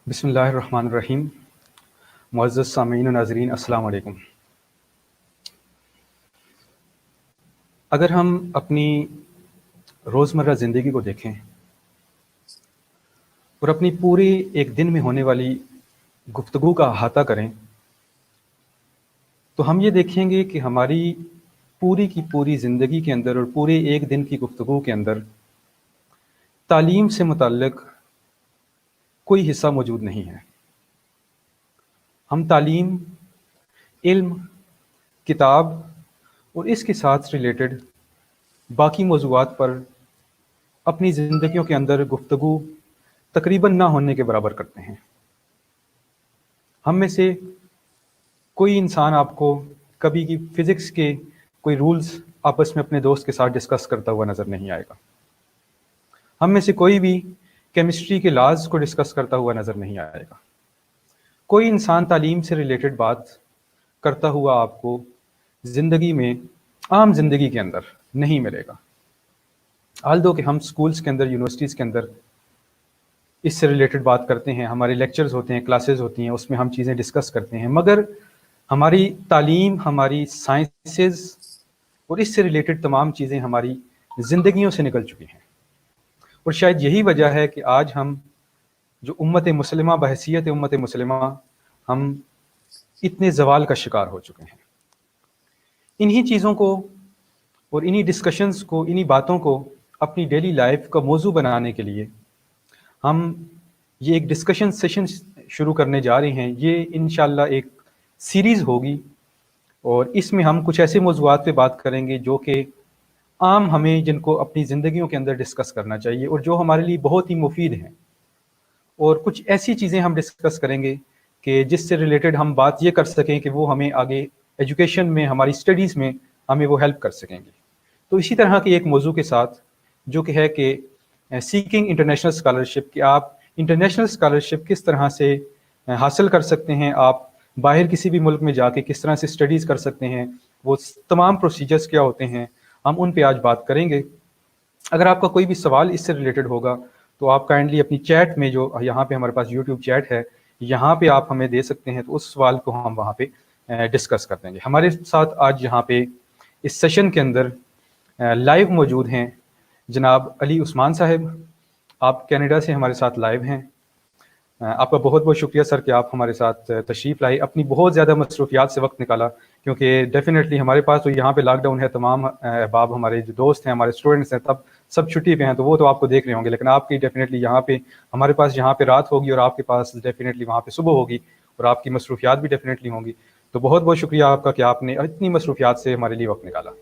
बिस्मिल्लाहिर्रहमानिर्रहीम। मुअज़्ज़ज़ सामीन व नाज़रीन, अस्सलाम वालेकुम। अगर हम अपनी रोज़मर्रा ज़िंदगी को देखें और अपनी पूरी एक दिन में होने वाली गुफ्तगू का अहाता करें तो हम ये देखेंगे कि हमारी पूरी की पूरी ज़िंदगी के अंदर और पूरे एक दिन की गुफ्तगू के अंदर तालीम से मुतल्लिक़ कोई हिस्सा मौजूद नहीं है। हम तालीम, इल्म, किताब और इसके साथ रिलेटेड बाकी मौज़ूआत पर अपनी ज़िंदगियों के अंदर गुफ्तगू तकरीबन ना होने के बराबर करते हैं। हम में से कोई इंसान आपको कभी की फ़िज़िक्स के कोई रूल्स आपस में अपने दोस्त के साथ डिस्कस करता हुआ नज़र नहीं आएगा। हम में से कोई भी केमिस्ट्री के लॉज़ को डिस्कस करता हुआ नज़र नहीं आएगा। कोई इंसान तालीम से रिलेटेड बात करता हुआ आपको ज़िंदगी में, आम ज़िंदगी के अंदर नहीं मिलेगा। आल्दो कि हम स्कूल्स के अंदर, यूनिवर्सिटीज़ के अंदर इससे रिलेटेड बात करते हैं, हमारे लेक्चर्स होते हैं, क्लासेस होती हैं, उसमें हम चीज़ें डिस्कस करते हैं, मगर हमारी तालीम, हमारी साइंसेस और इससे रिलेटेड तमाम चीज़ें हमारी ज़िंदगियों से निकल चुकी हैं। और शायद यही वजह है कि आज हम जो उम्मत मुस्लिमा बहैसियत उम्मत मुस्लिमा हम इतने ज़वाल का शिकार हो चुके हैं। इन्हीं चीज़ों को और इन्हीं डिस्कशंस को, इन्हीं बातों को अपनी डेली लाइफ का मौजू बनाने के लिए हम ये एक डिस्कशन सेशन शुरू करने जा रहे हैं। ये इंशाल्लाह एक सीरीज़ होगी और इसमें हम कुछ ऐसे मौज़ूआत पे बात करेंगे जो कि आम हमें, जिनको अपनी ज़िंदगियों के अंदर डिस्कस करना चाहिए और जो हमारे लिए बहुत ही मुफीद हैं। और कुछ ऐसी चीज़ें हम डिस्कस करेंगे कि जिससे रिलेटेड हम बात ये कर सकें कि वो हमें आगे एजुकेशन में, हमारी स्टडीज़ में हमें वो हेल्प कर सकेंगे। तो इसी तरह के एक मौजू के साथ, जो कि है कि सीकिंग इंटरनेशनल स्कॉलरशिप, कि आप इंटरनेशनल स्कॉलरशिप किस तरह से हासिल कर सकते हैं, आप बाहर किसी भी मुल्क में जाके किस तरह से स्टडीज़ कर सकते हैं, वो तमाम प्रोसीजर्स क्या होते हैं, हम उन पे आज बात करेंगे। अगर आपका कोई भी सवाल इससे रिलेटेड होगा तो आप काइंडली अपनी चैट में, जो यहाँ पे हमारे पास यूट्यूब चैट है, यहाँ पे आप हमें दे सकते हैं, तो उस सवाल को हम वहाँ पे डिस्कस कर देंगे। हमारे साथ आज यहाँ पे इस सेशन के अंदर लाइव मौजूद हैं जनाब अली उस्मान साहब। आप कनाडा से हमारे साथ लाइव हैं। आपका बहुत बहुत शुक्रिया सर कि आप हमारे साथ तशरीफ़ लाई, अपनी बहुत ज़्यादा मसरूफियात से वक्त निकाला, क्योंकि डेफिनेटली हमारे पास तो यहाँ पे लॉकडाउन है, तमाम अहबाब, हमारे जो दोस्त हैं, हमारे स्टूडेंट्स हैं, तब सब छुट्टी पे हैं, तो वो तो आपको देख रहे होंगे, लेकिन आपकी डेफिनेटली यहाँ पे, हमारे पास यहाँ पे रात होगी और आपके पास डेफिनेटली वहाँ पे सुबह होगी और आपकी मसरूफियात भी डेफिनेटली होंगी। तो बहुत बहुत शुक्रिया आपका कि आपने इतनी मसरूफियात से हमारे लिए वक्त निकाला।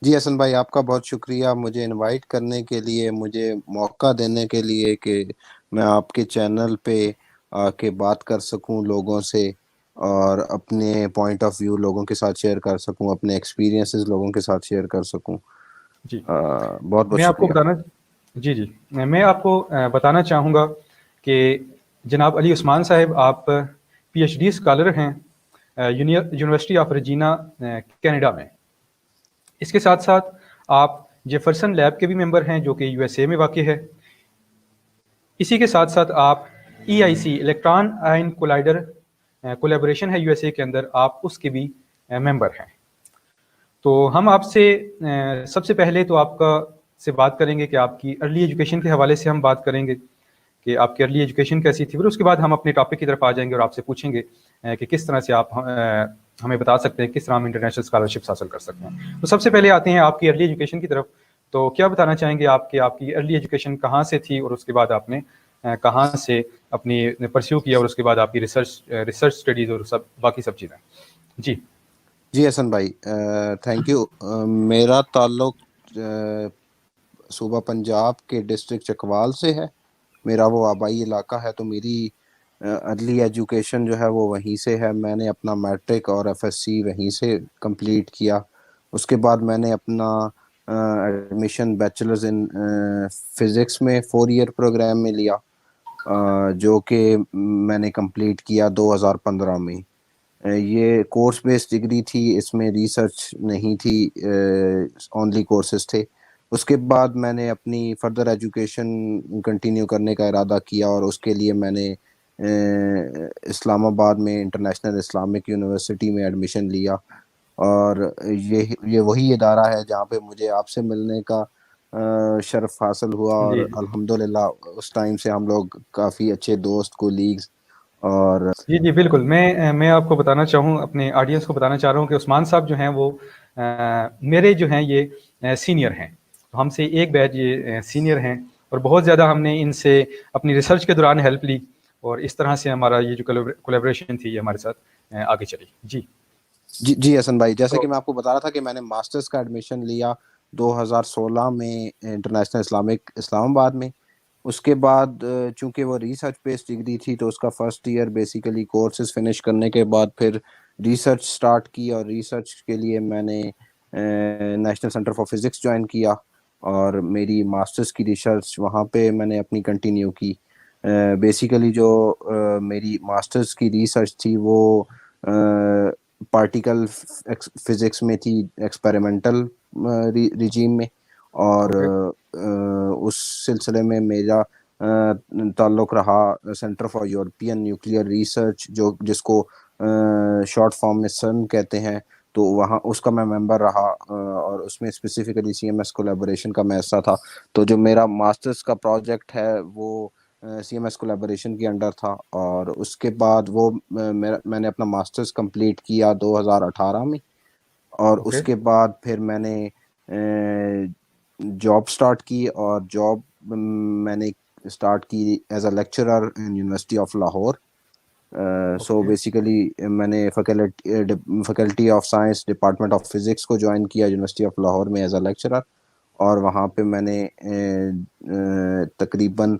जी हसन भाई, आपका बहुत शुक्रिया मुझे इनवाइट करने के लिए, मुझे मौका देने के लिए कि मैं आपके चैनल पे आके बात कर सकूं लोगों से और अपने पॉइंट ऑफ व्यू लोगों के साथ शेयर कर सकूं, अपने एक्सपीरियंसेस लोगों के साथ शेयर कर सकूं। जी, बहुत बहुत मैं आपको शुक्रिया। बताना जी मैं आपको बताना चाहूँगा कि जनाब अली उस्मान साहब, आप पीएचडी स्कॉलर हैं यूनिवर्सिटी ऑफ रजीना कनाडा में। इसके साथ साथ आप जेफरसन लैब के भी मेंबर हैं, जो कि यूएसए में वाक़ है। इसी के साथ साथ आप EIC, electron ion collider collaboration है यूएसए के अंदर, आप उसके भी मेंबर हैं। तो हम आपसे सबसे पहले तो आपका से बात करेंगे कि आपकी अर्ली एजुकेशन के हवाले से हम बात करेंगे कि आपकी अर्ली एजुकेशन कैसी थी। फिर उसके बाद हम अपने टॉपिक की तरफ आ जाएंगे और आपसे पूछेंगे कि किस तरह से आप हमें बता सकते हैं किस तरह हम इंटरनेशनल स्कॉलरशिप हासिल कर सकते हैं। तो सबसे पहले आते हैं आपकी अर्ली एजुकेशन की तरफ। तो क्या बताना चाहेंगे आपकी आपकी अर्ली एजुकेशन कहाँ से थी और उसके बाद आपने कहाँ से अपनी परस्यू किया और उसके बाद आपकी रिसर्च स्टडीज़ और सब बाकी सब चीज़ें। जी जी हसन भाई, थैंक यू। मेरा ताल्लुक सूबा पंजाब के डिस्ट्रिक्ट चकवाल से है। मेरा वो आबाई इलाका है, तो मेरी अर्ली एजुकेशन जो है वो वहीं से है। मैंने अपना मैट्रिक और एफएससी वहीं से कंप्लीट किया। उसके बाद मैंने अपना एडमिशन बैचलर्स इन फिज़िक्स में 4 ईयर प्रोग्राम में लिया, जो कि मैंने कंप्लीट किया 2015 में। ये कोर्स बेस्ड डिग्री थी, इसमें रिसर्च नहीं थी, ओनली कोर्सेज थे। उसके बाद मैंने अपनी फर्दर एजुकेशन कंटिन्यू करने का इरादा किया, और उसके लिए मैंने इस्लामाबाद में इंटरनेशनल इस्लामिक यूनिवर्सिटी में एडमिशन लिया। और ये वही इदारा है जहाँ पे मुझे आपसे मिलने का शर्फ हासिल हुआ, जी और जी अल्हम्दुलिल्लाह उस टाइम से हम लोग काफ़ी अच्छे दोस्त कोलीग्स। और जी जी बिल्कुल। मैं आपको बताना चाहूँ, अपने ऑडियंस को बताना चाह रहा हूँ कि उस्मान साहब जो हैं वो मेरे जो हैं ये सीनियर हैं। तो हमसे एक बैच ये सीनियर हैं, और बहुत ज़्यादा हमने इनसे अपनी रिसर्च के दौरान हेल्प ली, और इस तरह से हमारा ये जो कोलेब्रेशन थी ये हमारे साथ आगे चली। जी। जी जी हसन भाई, जैसे तो कि मैं आपको बता रहा था कि मैंने मास्टर्स का एडमिशन लिया 2016 में इंटरनेशनल इस्लामिक इस्लामाबाद में। उसके बाद चूंकि वो रिसर्च बेस्ड डिग्री थी, तो उसका first year basically courses finish करने के बाद फिर रिसर्च स्टार्ट की, और रिसर्च के लिए मैंने national centre for physics join किया, और मेरी मास्टर्स की रिसर्च वहाँ पे मैंने अपनी कंटिन्यू की। बेसिकली जो मेरी मास्टर्स की रिसर्च थी वो पार्टिकल फिजिक्स में थी, एक्सपेरिमेंटल रिजीम में। और ओके। उस सिलसिले में मेरा ताल्लुक रहा centre for European nuclear research, जो जिसको शॉर्ट फॉर्म में सन कहते हैं। तो वहाँ उसका मैं मेंबर रहा, और उसमें स्पेसिफिकली सीएमएस कोलैबोरेशन का मैं हिस्सा था। तो जो मेरा मास्टर्स का प्रोजेक्ट है वो सीएमएस कोलैबोरेशन के अंडर था। और उसके बाद वो मैंने अपना मास्टर्स कंप्लीट किया 2018 में। और ओके। उसके बाद फिर मैंने जॉब स्टार्ट की, और जॉब मैंने स्टार्ट की as a lecturer in university of Lahore. So okay. Basically मैंने faculty of science department of physics को ज्वाइन किया यूनिवर्सिटी ऑफ लाहौर में एज अ लेक्चरर। और वहाँ पे मैंने तकरीबन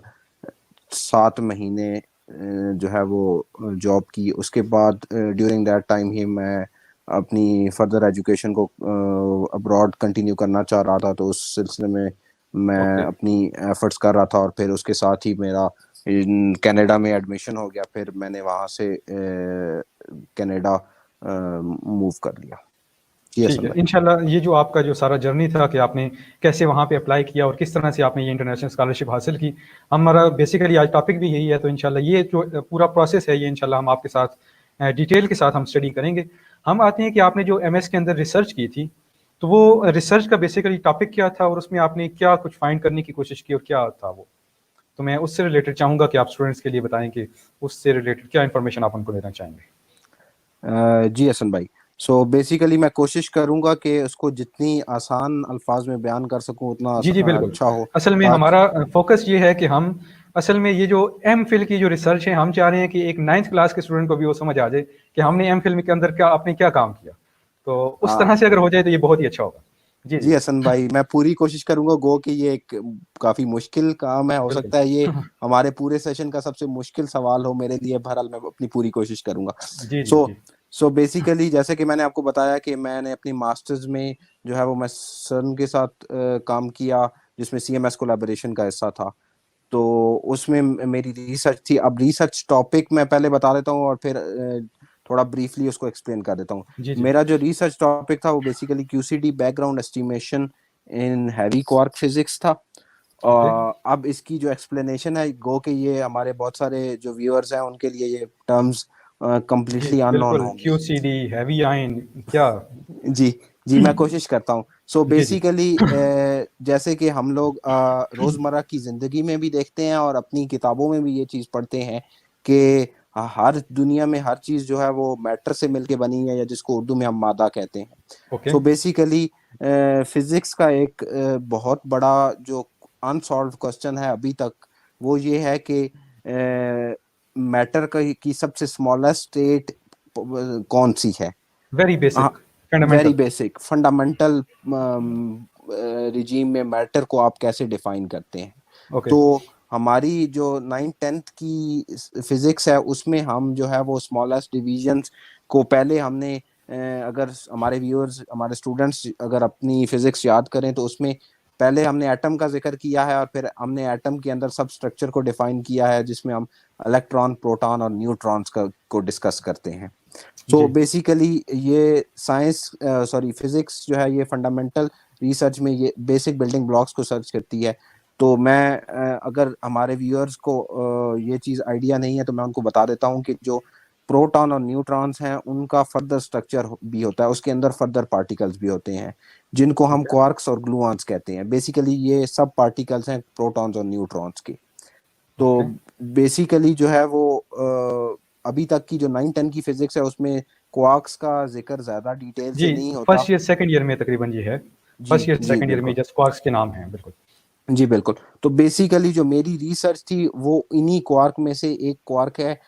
7 महीने जो है वो जॉब की। उसके बाद ड्यूरिंग दैट टाइम ही मैं अपनी फर्दर एजुकेशन को अब्रॉड कंटिन्यू करना चाह रहा था, तो उस सिलसिले में मैं ओके। अपनी एफर्ट्स कर रहा था। और फिर उसके साथ ही मेरा कनाडा में एडमिशन हो गया, फिर मैंने वहाँ से कनाडा मूव कर लिया। जी ठीक हसन है, भाई। इंशाल्लाह ये जो आपका जो सारा जर्नी था कि आपने कैसे वहाँ पे अप्लाई किया और किस तरह से आपने ये इंटरनेशनल स्कॉलरशिप हासिल की, हमारा बेसिकली आज टॉपिक भी यही है। तो इंशाल्लाह ये जो पूरा प्रोसेस है ये इंशाल्लाह हम आपके साथ डिटेल के साथ हम स्टडी करेंगे। हम आते हैं कि आपने जो एमएस के अंदर रिसर्च की थी, तो वो रिसर्च का बेसिकली टॉपिक क्या था और उसमें आपने क्या कुछ फाइंड करने की कोशिश की और क्या था वो? तो मैं उससे रिलेटेड चाहूँगा कि आप स्टूडेंट्स के लिए बताएं कि उससे रिलेटेड क्या इन्फॉर्मेशन आप उनको देना चाहेंगे। जी हसन भाई, सो बेसिकली मैं कोशिश करूंगा कि उसको जितनी आसान अल्फाज में बयान कर सकूं उतना जी, जी, बिल्कुल। अच्छा हो। असल में ताकि हमारा फ़ोकस ये है कि हम असल में ये जो एमफ़िल की जो रिसर्च है, हम चाह रहे हैं कि एक 9th क्लास के स्टूडेंट को भी वो समझ आ जाए कि हमने एमफ़िल के अंदर क्या आपने क्या काम किया। तो उस आ, तरह से अगर हो जाए तो ये बहुत ही अच्छा होगा। जी, जी जी, हसन भाई, मैं पूरी कोशिश करूंगा। गो कि ये एक काफी मुश्किल काम है, हो बिल्कुल। सकता है ये हमारे पूरे सेशन का सबसे मुश्किल सवाल हो मेरे लिए। बहरहाल मैं अपनी पूरी कोशिश करूंगा। जी, जी, सो जी। सो बेसिकली जैसे कि मैंने आपको बताया कि मैंने अपनी मास्टर्स में जो है वो मैं सन के साथ काम किया, जिसमें सीएमएस कोलैबोरेशन का हिस्सा था। तो उसमें मेरी रिसर्च थी। अब रिसर्च टॉपिक मैं पहले बता देता हूँ, और फिर थोड़ा ब्रीफली उसको एक्सप्लेन कर देता हूँ। जी, जी। मेरा जो रिसर्च टॉपिक था वो basically QCD background estimation in heavy quark physics था। ओके। अब इसकी जो एक्सप्लेनेशन है, गो कि ये हमारे बहुत सारे जो व्यूअर्स हैं उनके लिए ये टर्म्स जी, कंप्लीटली जी, अननोन बिल्कुल। होंगी। क्यूसीडी, हेवी आयन क्या? जी जी, मैं कोशिश करता हूँ। सो जी, जी। बेसिकली जैसे कि हम लोग रोजमर्रा की जिंदगी में भी देखते हैं, और अपनी किताबों में भी ये चीज पढ़ते हैं कि हर दुनिया में हर चीज जो है वो मैटर से मिलके बनी है, या जिसको उर्दू में हम मादा कहते हैं। ओके। सो बेसिकली फिजिक्स का एक बहुत बड़ा जो अनसॉल्व क्वेश्चन है अभी तक, वो ये है कि मैटर की सबसे स्मॉलेस्ट स्टेट कौन सी है। Very basic, very fundamental. Basic fundamental regime में मैटर को आप कैसे डिफाइन करते हैं। ओके। तो हमारी जो 9th 10th की फिजिक्स है, उसमें हम जो है वो स्मॉलेस्ट डिवीजंस को पहले हमने अगर हमारे व्यूअर्स हमारे स्टूडेंट्स अगर अपनी फिजिक्स याद करें, तो उसमें पहले हमने एटम का जिक्र किया है, और फिर हमने एटम के अंदर सब स्ट्रक्चर को डिफाइन किया है, जिसमें हम इलेक्ट्रॉन, प्रोटॉन और न्यूट्रॉन्स का को डिस्कस करते हैं। सो जी। बेसिकली ये साइंस सॉरी फिजिक्स जो है ये फंडामेंटल रिसर्च में ये बेसिक बिल्डिंग ब्लॉक्स को सर्च करती है। तो मैं अगर हमारे व्यूअर्स को ये चीज़ आइडिया नहीं है तो मैं उनको बता देता हूँ कि जो प्रोटॉन और न्यूट्रॉन्स हैं उनका फर्दर स्ट्रक्चर भी होता है, उसके अंदर फर्दर पार्टिकल्स भी होते हैं जिनको हम ठीक है। क्वार्क्स और ग्लूऑन्स कहते हैं। बेसिकली ये सब पार्टिकल्स हैं प्रोटॉन्स और न्यूट्रॉन्स के। तो ओके। बेसिकली जो है वो अभी तक की जो 9-10 की फिजिक्स है उसमें क्वार्क्स का जिक्र ज्यादा डिटेल जी, से नहीं होता। फर्स्ट ईयर सेकंड ईयर में तकरीबन ये है। जी फर्स्ट ईयर जी सेकंड ईयर में बिल्कुल। जस्ट क्वार्क्स के नाम हैं, बिल्कुल। जी बिल्कुल। तो बेसिकली जो मेरी रिसर्च थी वो इन्हीं क्वार्क में से एक क्वार्क है।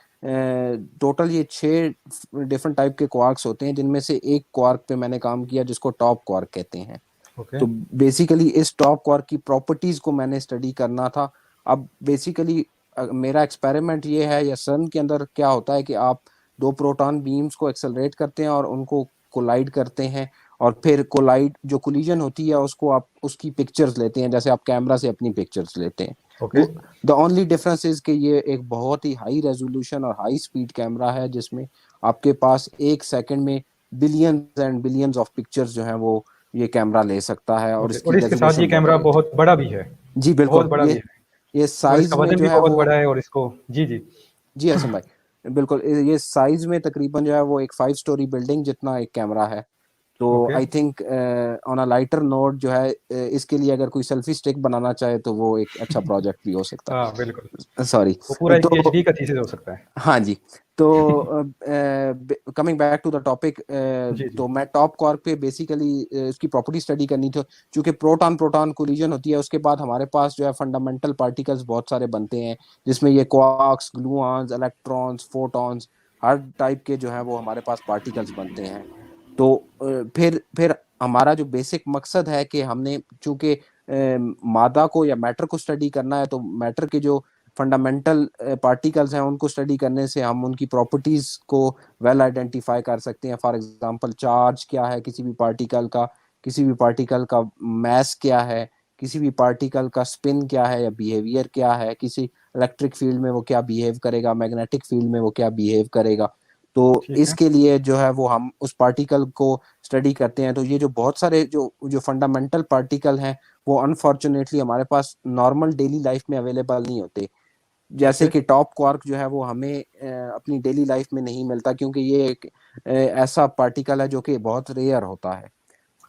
टोटल ये 6 डिफरेंट टाइप के क्वार्क्स होते हैं जिनमें से एक क्वार्क पे मैंने काम किया जिसको टॉप क्वार्क कहते हैं। ओके। तो बेसिकली इस टॉप क्वार्क की प्रॉपर्टीज को मैंने स्टडी करना था। अब बेसिकली मेरा एक्सपेरिमेंट ये है, या सन के अंदर क्या होता है कि आप दो प्रोटॉन बीम्स को एक्सेलरेट करते हैं और उनको कोलाइड करते हैं, और फिर कोलाइड जो कोलिजन होती है उसको आप उसकी पिक्चर्स लेते हैं जैसे आप कैमरा से अपनी पिक्चर्स लेते हैं। ओके। वो द ओनली डिफरेंस इज कि ये एक बहुत ही हाई रेजोल्यूशन और हाई स्पीड कैमरा है जिसमें आपके पास एक सेकंड में billions and billions of pictures जो है वो ये कैमरा ले सकता है, और ओके, इसकी और इसके साथ ये रेजोल्यूशन बहुत कैमरा हाई होती बहुत बड़ा भी है। है। जी बहुत बिल्कुल। बड़ा भी है, ये और साइज इसका में वजन जो भी है बहुत वो, बड़ा है, और इसको जी, जी। जी हसन भाई, बिल्कुल ये साइज में तकरीबन जो है वो एक 5 स्टोरी बिल्डिंग जितना एक कैमरा है। तो okay. I think on a lighter note जो है इसके लिए अगर कोई सेल्फी स्टिक बनाना चाहे तो वो एक अच्छा प्रोजेक्ट भी हो सकता हाँ, बिल्कुल। है। सॉरी। वो पूरा एक तो पीएचडी का थीसिस हो सकता है। हाँ जी। तो coming back to the topic, जी, जी। तो मैं टॉप क्वार्क पे बेसिकली उसकी प्रॉपर्टी स्टडी करनी थी। क्योंकि प्रोटॉन प्रोटॉन कोलिजन होती है उसके बाद हमारे पास जो है फंडामेंटल पार्टिकल्स बहुत सारे बनते हैं जिसमें ये क्वार्क्स, ग्लूऑन्स, इलेक्ट्रॉन्स, फोटॉन्स, हर टाइप के जो है वो हमारे पास पार्टिकल्स बनते हैं। तो फिर हमारा जो बेसिक मकसद है कि हमने चूंकि मादा को या मैटर को स्टडी करना है, तो मैटर के जो फंडामेंटल पार्टिकल्स हैं उनको स्टडी करने से हम उनकी प्रॉपर्टीज को वेल आइडेंटिफाई कर सकते हैं। फॉर एग्जांपल चार्ज क्या है किसी भी पार्टिकल का, किसी भी पार्टिकल का मास क्या है, किसी भी पार्टिकल का स्पिन क्या है या बिहेवियर क्या है, किसी इलेक्ट्रिक फील्ड में वो क्या बिहेव करेगा, मैग्नेटिक फील्ड में वो क्या बिहेव करेगा। तो ठीक है। इसके लिए जो है वो हम उस पार्टिकल को स्टडी करते हैं। तो ये जो बहुत सारे जो जो फंडामेंटल पार्टिकल हैं वो अनफॉर्चुनेटली हमारे पास नॉर्मल डेली लाइफ में अवेलेबल नहीं होते। जैसे ओके। कि टॉप क्वार्क जो है वो हमें अपनी डेली लाइफ में नहीं मिलता क्योंकि ये एक ऐसा पार्टिकल है जो कि बहुत रेयर होता है।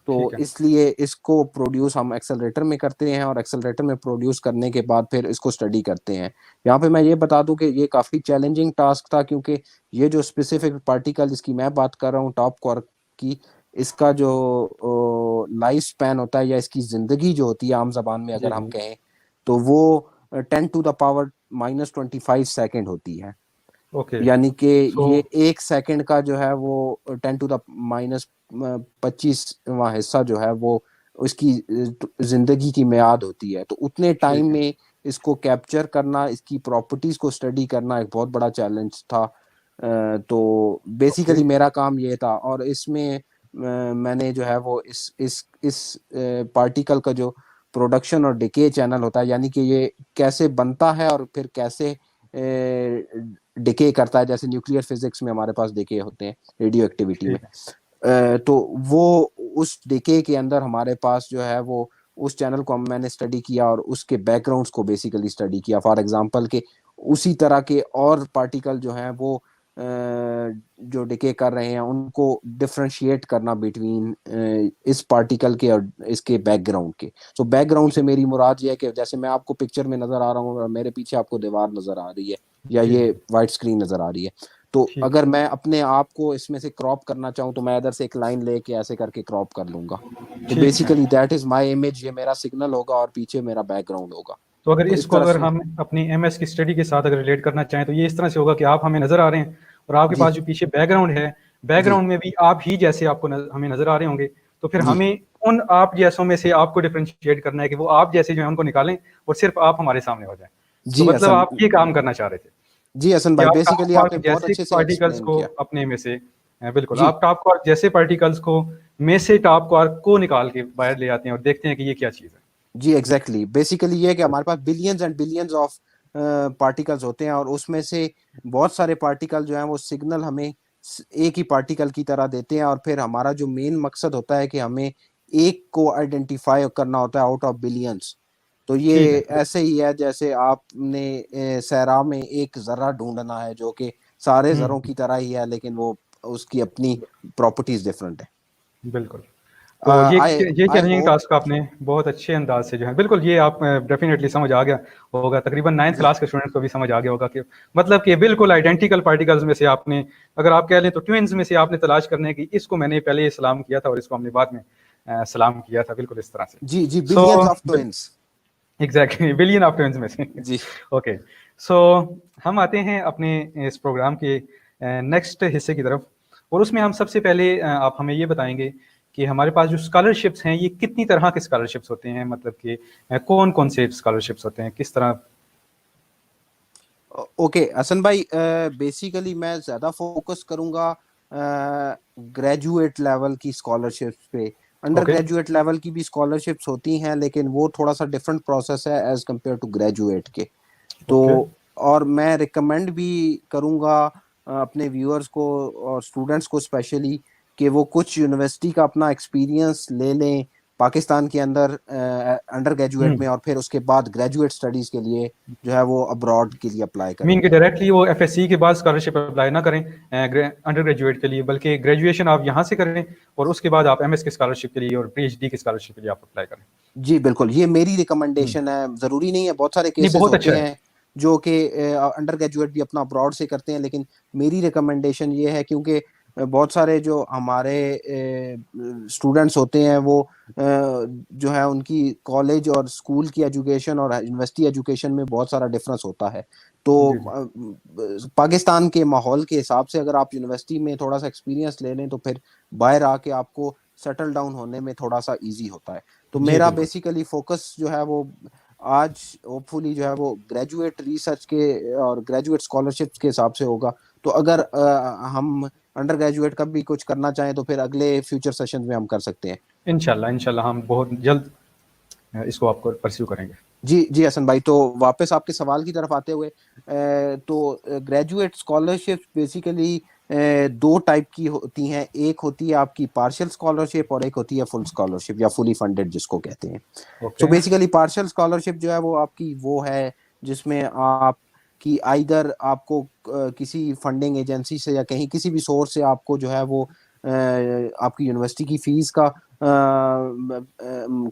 तो ठीक है। इसलिए इसको प्रोड्यूस हम एक्सेलरेटर में करते हैं, और एक्सेलरेटर में प्रोड्यूस करने के बाद फिर इसको स्टडी करते हैं। यहाँ पे मैं ये बता दूं कि ये काफ़ी चैलेंजिंग टास्क था क्योंकि ये जो स्पेसिफिक पार्टिकल जिसकी मैं बात कर रहा हूँ टॉप क्वार्क की, इसका जो लाइफ स्पैन होता है या इसकी ज़िंदगी जो होती है आम जबान में जी, अगर हम जी। कहें तो वो 10⁻⁻25 होती है। ओके। यानी कि सो ये एक सेकंड का जो है वो 10⁻25वां हिस्सा जो है वो उसकी जिंदगी की मियाद होती है। तो उतने टाइम ठीक है। में इसको कैप्चर करना, इसकी प्रॉपर्टीज को स्टडी करना एक बहुत बड़ा चैलेंज था। तो ओके। बेसिकली मेरा काम ये था, और इसमें मैंने जो है वो इस पार्टिकल का जो प्रोडक्शन और डिके चैनल होता है, यानी कि ये कैसे बनता है और फिर कैसे डिके करता है, जैसे न्यूक्लियर फिजिक्स में हमारे पास डिके होते हैं रेडियो एक्टिविटी में। ठीक है। तो वो उस डिके के अंदर हमारे पास जो है वो उस चैनल को मैंने स्टडी किया और उसके बैकग्राउंड्स को बेसिकली स्टडी किया। फॉर एग्जांपल के उसी तरह के और पार्टिकल जो हैं वो जो डिके कर रहे हैं उनको डिफरेंशिएट करना बिटवीन इस पार्टिकल के और इसके बैकग्राउंड के। तो बैकग्राउंड से मेरी मुराद ये है कि जैसे मैं आपको पिक्चर में नजर आ रहा हूँ और मेरे पीछे आपको दीवार नजर आ रही है या जी, ये जी। वाइट स्क्रीन नजर आ रही है, तो ठीक अगर है। मैं अपने आप को इसमें से क्रॉप करना चाहूँ तो मैं इधर से एक लाइन लेके ऐसे करके क्रॉप कर लूंगा। तो ठीक है। Basically that is my image, ये मेरा सिग्नल होगा और पीछे मेरा बैकग्राउंड होगा। तो अगर तो इस इसको तरह अगर से। हम अपनी एमएस की स्टडी के साथ अगर रिलेट करना चाहें तो ये इस तरह से होगा कि आप हमें नज़र आ रहे हैं, और आपके जी पास जो पीछे बैकग्राउंड है, जी बैकग्राउंड में भी आप ही जैसे आपको हमें नज़र आ रहे होंगे। तो फिर जी हमें उन आप जैसों में से आपको डिफरेंशिएट करना है कि वो आप जैसे जो है उनको निकालें और सिर्फ आप हमारे सामने हो जाएं। तो जी मतलब हसन, आप ये काम करना चाह रहे थे जी हसन कि भाई, आप टॉप बेसिकली आपने क्वार्क बहुत जैसे अच्छे से पार्टिकल्स एक्सप्लेन को किया। अपने में से बिल्कुल जी आप टॉप क्वार्क जैसे पार्टिकल्स को में से टॉप क्वार्क को निकाल के बाहर ले आते हैं और देखते हैं कि ये क्या चीज़ है। जी एग्जैक्टली, बेसिकली ये है कि हमारे पास billions and billions of particles होते हैं और उसमें से बहुत सारे पार्टिकल जो हैं वो सिग्नल हमें एक ही पार्टिकल की तरह देते हैं, और फिर हमारा जो मेन मकसद होता है कि हमें एक को आइडेंटिफाई करना होता है आउट ऑफ बिलियंस। तो ये ठीक है। ऐसे ही है जैसे आपने सहरा में एक जर्रा ढूंढना है जो कि सारे हम्म। जर्रों की तरह ही है, लेकिन वो उसकी अपनी प्रॉपर्टीज डिफरेंट है। बिल्कुल। तो आई ये आई चैलेंजिंग होप। टास्क आपने बहुत अच्छे अंदाज से जो है, बिल्कुल ये आप डेफिनेटली समझ आ गया होगा, तकरीबन 9th जी क्लास के स्टूडेंट्स को भी समझ आ गया होगा कि मतलब कि बिल्कुल आइडेंटिकल पार्टिकल्स में से आपने, अगर आप कह लें तो ट्विन्स में से आपने तलाश करने की, इसको मैंने पहले सलाम किया था और इसको हमने बाद में सलाम किया था, बिल्कुल इस तरह से। जी जी, so billions of twins. Exactly billion of twins में से। जी ओके। सो हम आते हैं अपने इस प्रोग्राम के नेक्स्ट हिस्से की तरफ, और उसमें हम सबसे पहले आप हमें ये बताएंगे कि हमारे पास जो स्कॉलरशिप्स हैं ये कितनी तरह के स्कॉलरशिप्स होते हैं, मतलब कि कौन कौन से स्कॉलरशिप्स होते हैं, किस तरह। ओके हसन भाई, बेसिकली मैं ज़्यादा फोकस करूंगा ग्रेजुएट लेवल की स्कॉलरशिप्स पे। Under okay. ग्रेजुएट लेवल की भी स्कॉलरशिप्स होती हैं, लेकिन वो थोड़ा सा डिफरेंट प्रोसेस है एज कम्पेयर टू ग्रेजुएट के। तो ओके। और मैं रिकमेंड भी करूंगा अपने व्यूअर्स को और स्टूडेंट्स को स्पेशली कि वो कुछ यूनिवर्सिटी का अपना एक्सपीरियंस ले लें पाकिस्तान के अंदर अंडर ग्रेजुएट में, हम्म। और फिर उसके बाद ग्रेजुएट स्टडीज के लिए जो है वो अब्रॉड के लिए अप्लाई करें। मीन कि डायरेक्टली वो एफएससी के बाद स्कॉलरशिप अप्लाई ना करें अंडर ग्रेजुएट के लिए, बल्कि ग्रेजुएशन आप यहाँ से करें और उसके बाद आप एमएस की स्कॉलरशिप के लिए और पीएचडी की स्कॉलरशिप के लिए आप अप्लाई करें। जी बिल्कुल, ये मेरी हम्म। रिकमेंडेशन है। ज़रूरी नहीं है, बहुत सारे नहीं, केसेस बहुत होते अच्छा है। हैं जो कि अंडर ग्रेजुएट भी अपना अब्रॉड से करते हैं, लेकिन मेरी रिकमेंडेशन ये है क्योंकि बहुत सारे जो हमारे स्टूडेंट्स होते हैं वो जो है उनकी कॉलेज और स्कूल की एजुकेशन और यूनिवर्सिटी एजुकेशन में बहुत सारा डिफरेंस होता है। तो जी जी। पाकिस्तान के माहौल के हिसाब से अगर आप यूनिवर्सिटी में थोड़ा सा एक्सपीरियंस ले लें तो फिर बाहर आके आपको सेटल डाउन होने में थोड़ा सा इजी होता है। तो जी मेरा बिल्कुल। बेसिकली फोकस जो है वो आज होपफुली जो है वो ग्रेजुएट रिसर्च के और ग्रेजुएट स्कॉलरशिप्स के हिसाब से होगा। तो अगर हम अंडर ग्रेजुएट का भी कुछ करना चाहें तो फिर अगले फ्यूचर सेशन में हम कर सकते हैं। इंशाल्लाह इंशाल्लाह हम बहुत जल्द इसको आपको परस्यू करेंगे। जी जी हसन भाई, तो वापस आपके सवाल की तरफ आते हुए तो ग्रेजुएट स्कॉलरशिप बेसिकली दो टाइप की होती हैं। एक होती है आपकी पार्शियल स्कॉलरशिप और एक होती है फुल स्कॉलरशिप या फुली फंडेड जिसको कहते हैं। सो ओके। बेसिकली पार्शियल स्कॉलरशिप जो है वो आपकी वो है जिसमें आपकी आइदर आपको किसी फंडिंग एजेंसी से या कहीं किसी भी सोर्स से आपको जो है वो आपकी यूनिवर्सिटी की फीस का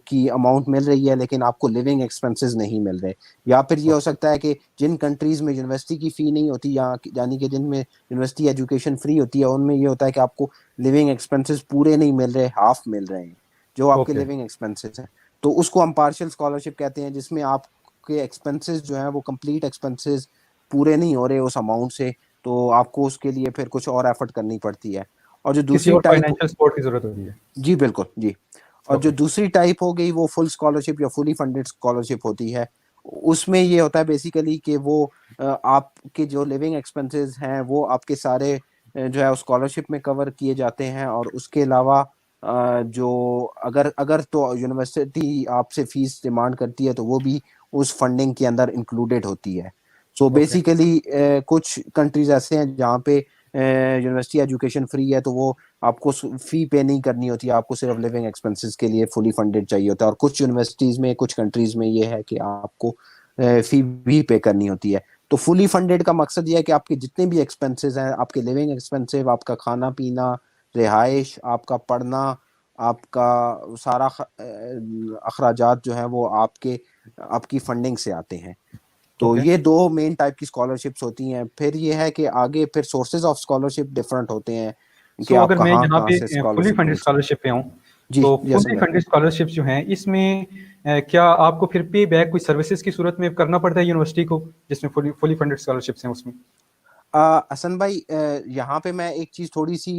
की अमाउंट मिल रही है, लेकिन आपको लिविंग एक्सपेंसेस नहीं मिल रहे। या फिर ये हो ओके। सकता है कि जिन कंट्रीज में यूनिवर्सिटी की फ़ी नहीं होती, या यानी कि जिनमें यूनिवर्सिटी एजुकेशन फ्री होती है, उनमें ये होता है कि आपको लिविंग एक्सपेंसेस पूरे नहीं मिल रहे, हाफ मिल रहे हैं जो आपके ओके। लिविंग एक्सपेंसेस हैं। तो उसको हम पार्शियल स्कॉलरशिप कहते हैं, जिसमें आपके एक्सपेंसेस जो हैं वो कंप्लीट एक्सपेंसेस पूरे नहीं हो रहे उस अमाउंट से, तो आपको उसके लिए फिर कुछ और एफर्ट करनी पड़ती है। और जो किसी दूसरी और टाइप, फाइनेंशियल सपोर्ट की जरूरत होती है। जी बिल्कुल जी, और जो ओके। दूसरी टाइप हो गई वो फुल स्कॉलरशिप या फुली फंडेड स्कॉलरशिप होती है। उसमें ये होता है बेसिकली कि वो आपके जो लिविंग एक्सपेंसेस हैं वो आपके सारे जो है स्कॉलरशिप में कवर किए जाते हैं, और उसके अलावा जो अगर अगर तो यूनिवर्सिटी आपसे फीस डिमांड करती है तो वो भी उस फंडिंग के अंदर इंक्लूडेड होती है। सो ओके। बेसिकली कुछ कंट्रीज ऐसे हैं जहाँ पे यूनिवर्सिटी एजुकेशन फ्री है, तो वो आपको फी पे नहीं करनी होती है, आपको सिर्फ लिविंग एक्सपेंसेस के लिए फुली फंडेड चाहिए होता है। और कुछ यूनिवर्सिटीज में कुछ कंट्रीज में ये है कि आपको फी भी पे करनी होती है। तो फुली फंडेड का मकसद ये है कि आपके जितने भी एक्सपेंसेस हैं, आपके लिविंग एक्सपेंसिव, आपका खाना पीना, रिहाइश, आपका पढ़ना, आपका सारा अखराजात जो है वो आपके आपकी फंडिंग से आते हैं। तो ओके। ये दो मेन टाइप की स्कॉलरशिप्स होती हैं। फिर ये है कि आगे फिर सोर्सेज ऑफ स्कॉलरशिप डिफरेंट होते हैं कि सो आप अगर मैं कहाँ यहाँ कहाँ से पे फुली स्कॉलरशिप फंडेड ढूंढ सकते स्कॉलरशिप पे हूँ, हैं। जी तो जी हसन फुली भाई। फंडेड स्कॉलरशिप जो हैं इसमें क्या आपको फिर पे बैक कोई सर्विसेज की सूरत में करना पड़ता है यूनिवर्सिटी को, जिसमें फुली फुली फंडेड स्कॉलरशिप्स हैं उसमें। हसन भाई, यहाँ पे मैं एक चीज़ थोड़ी सी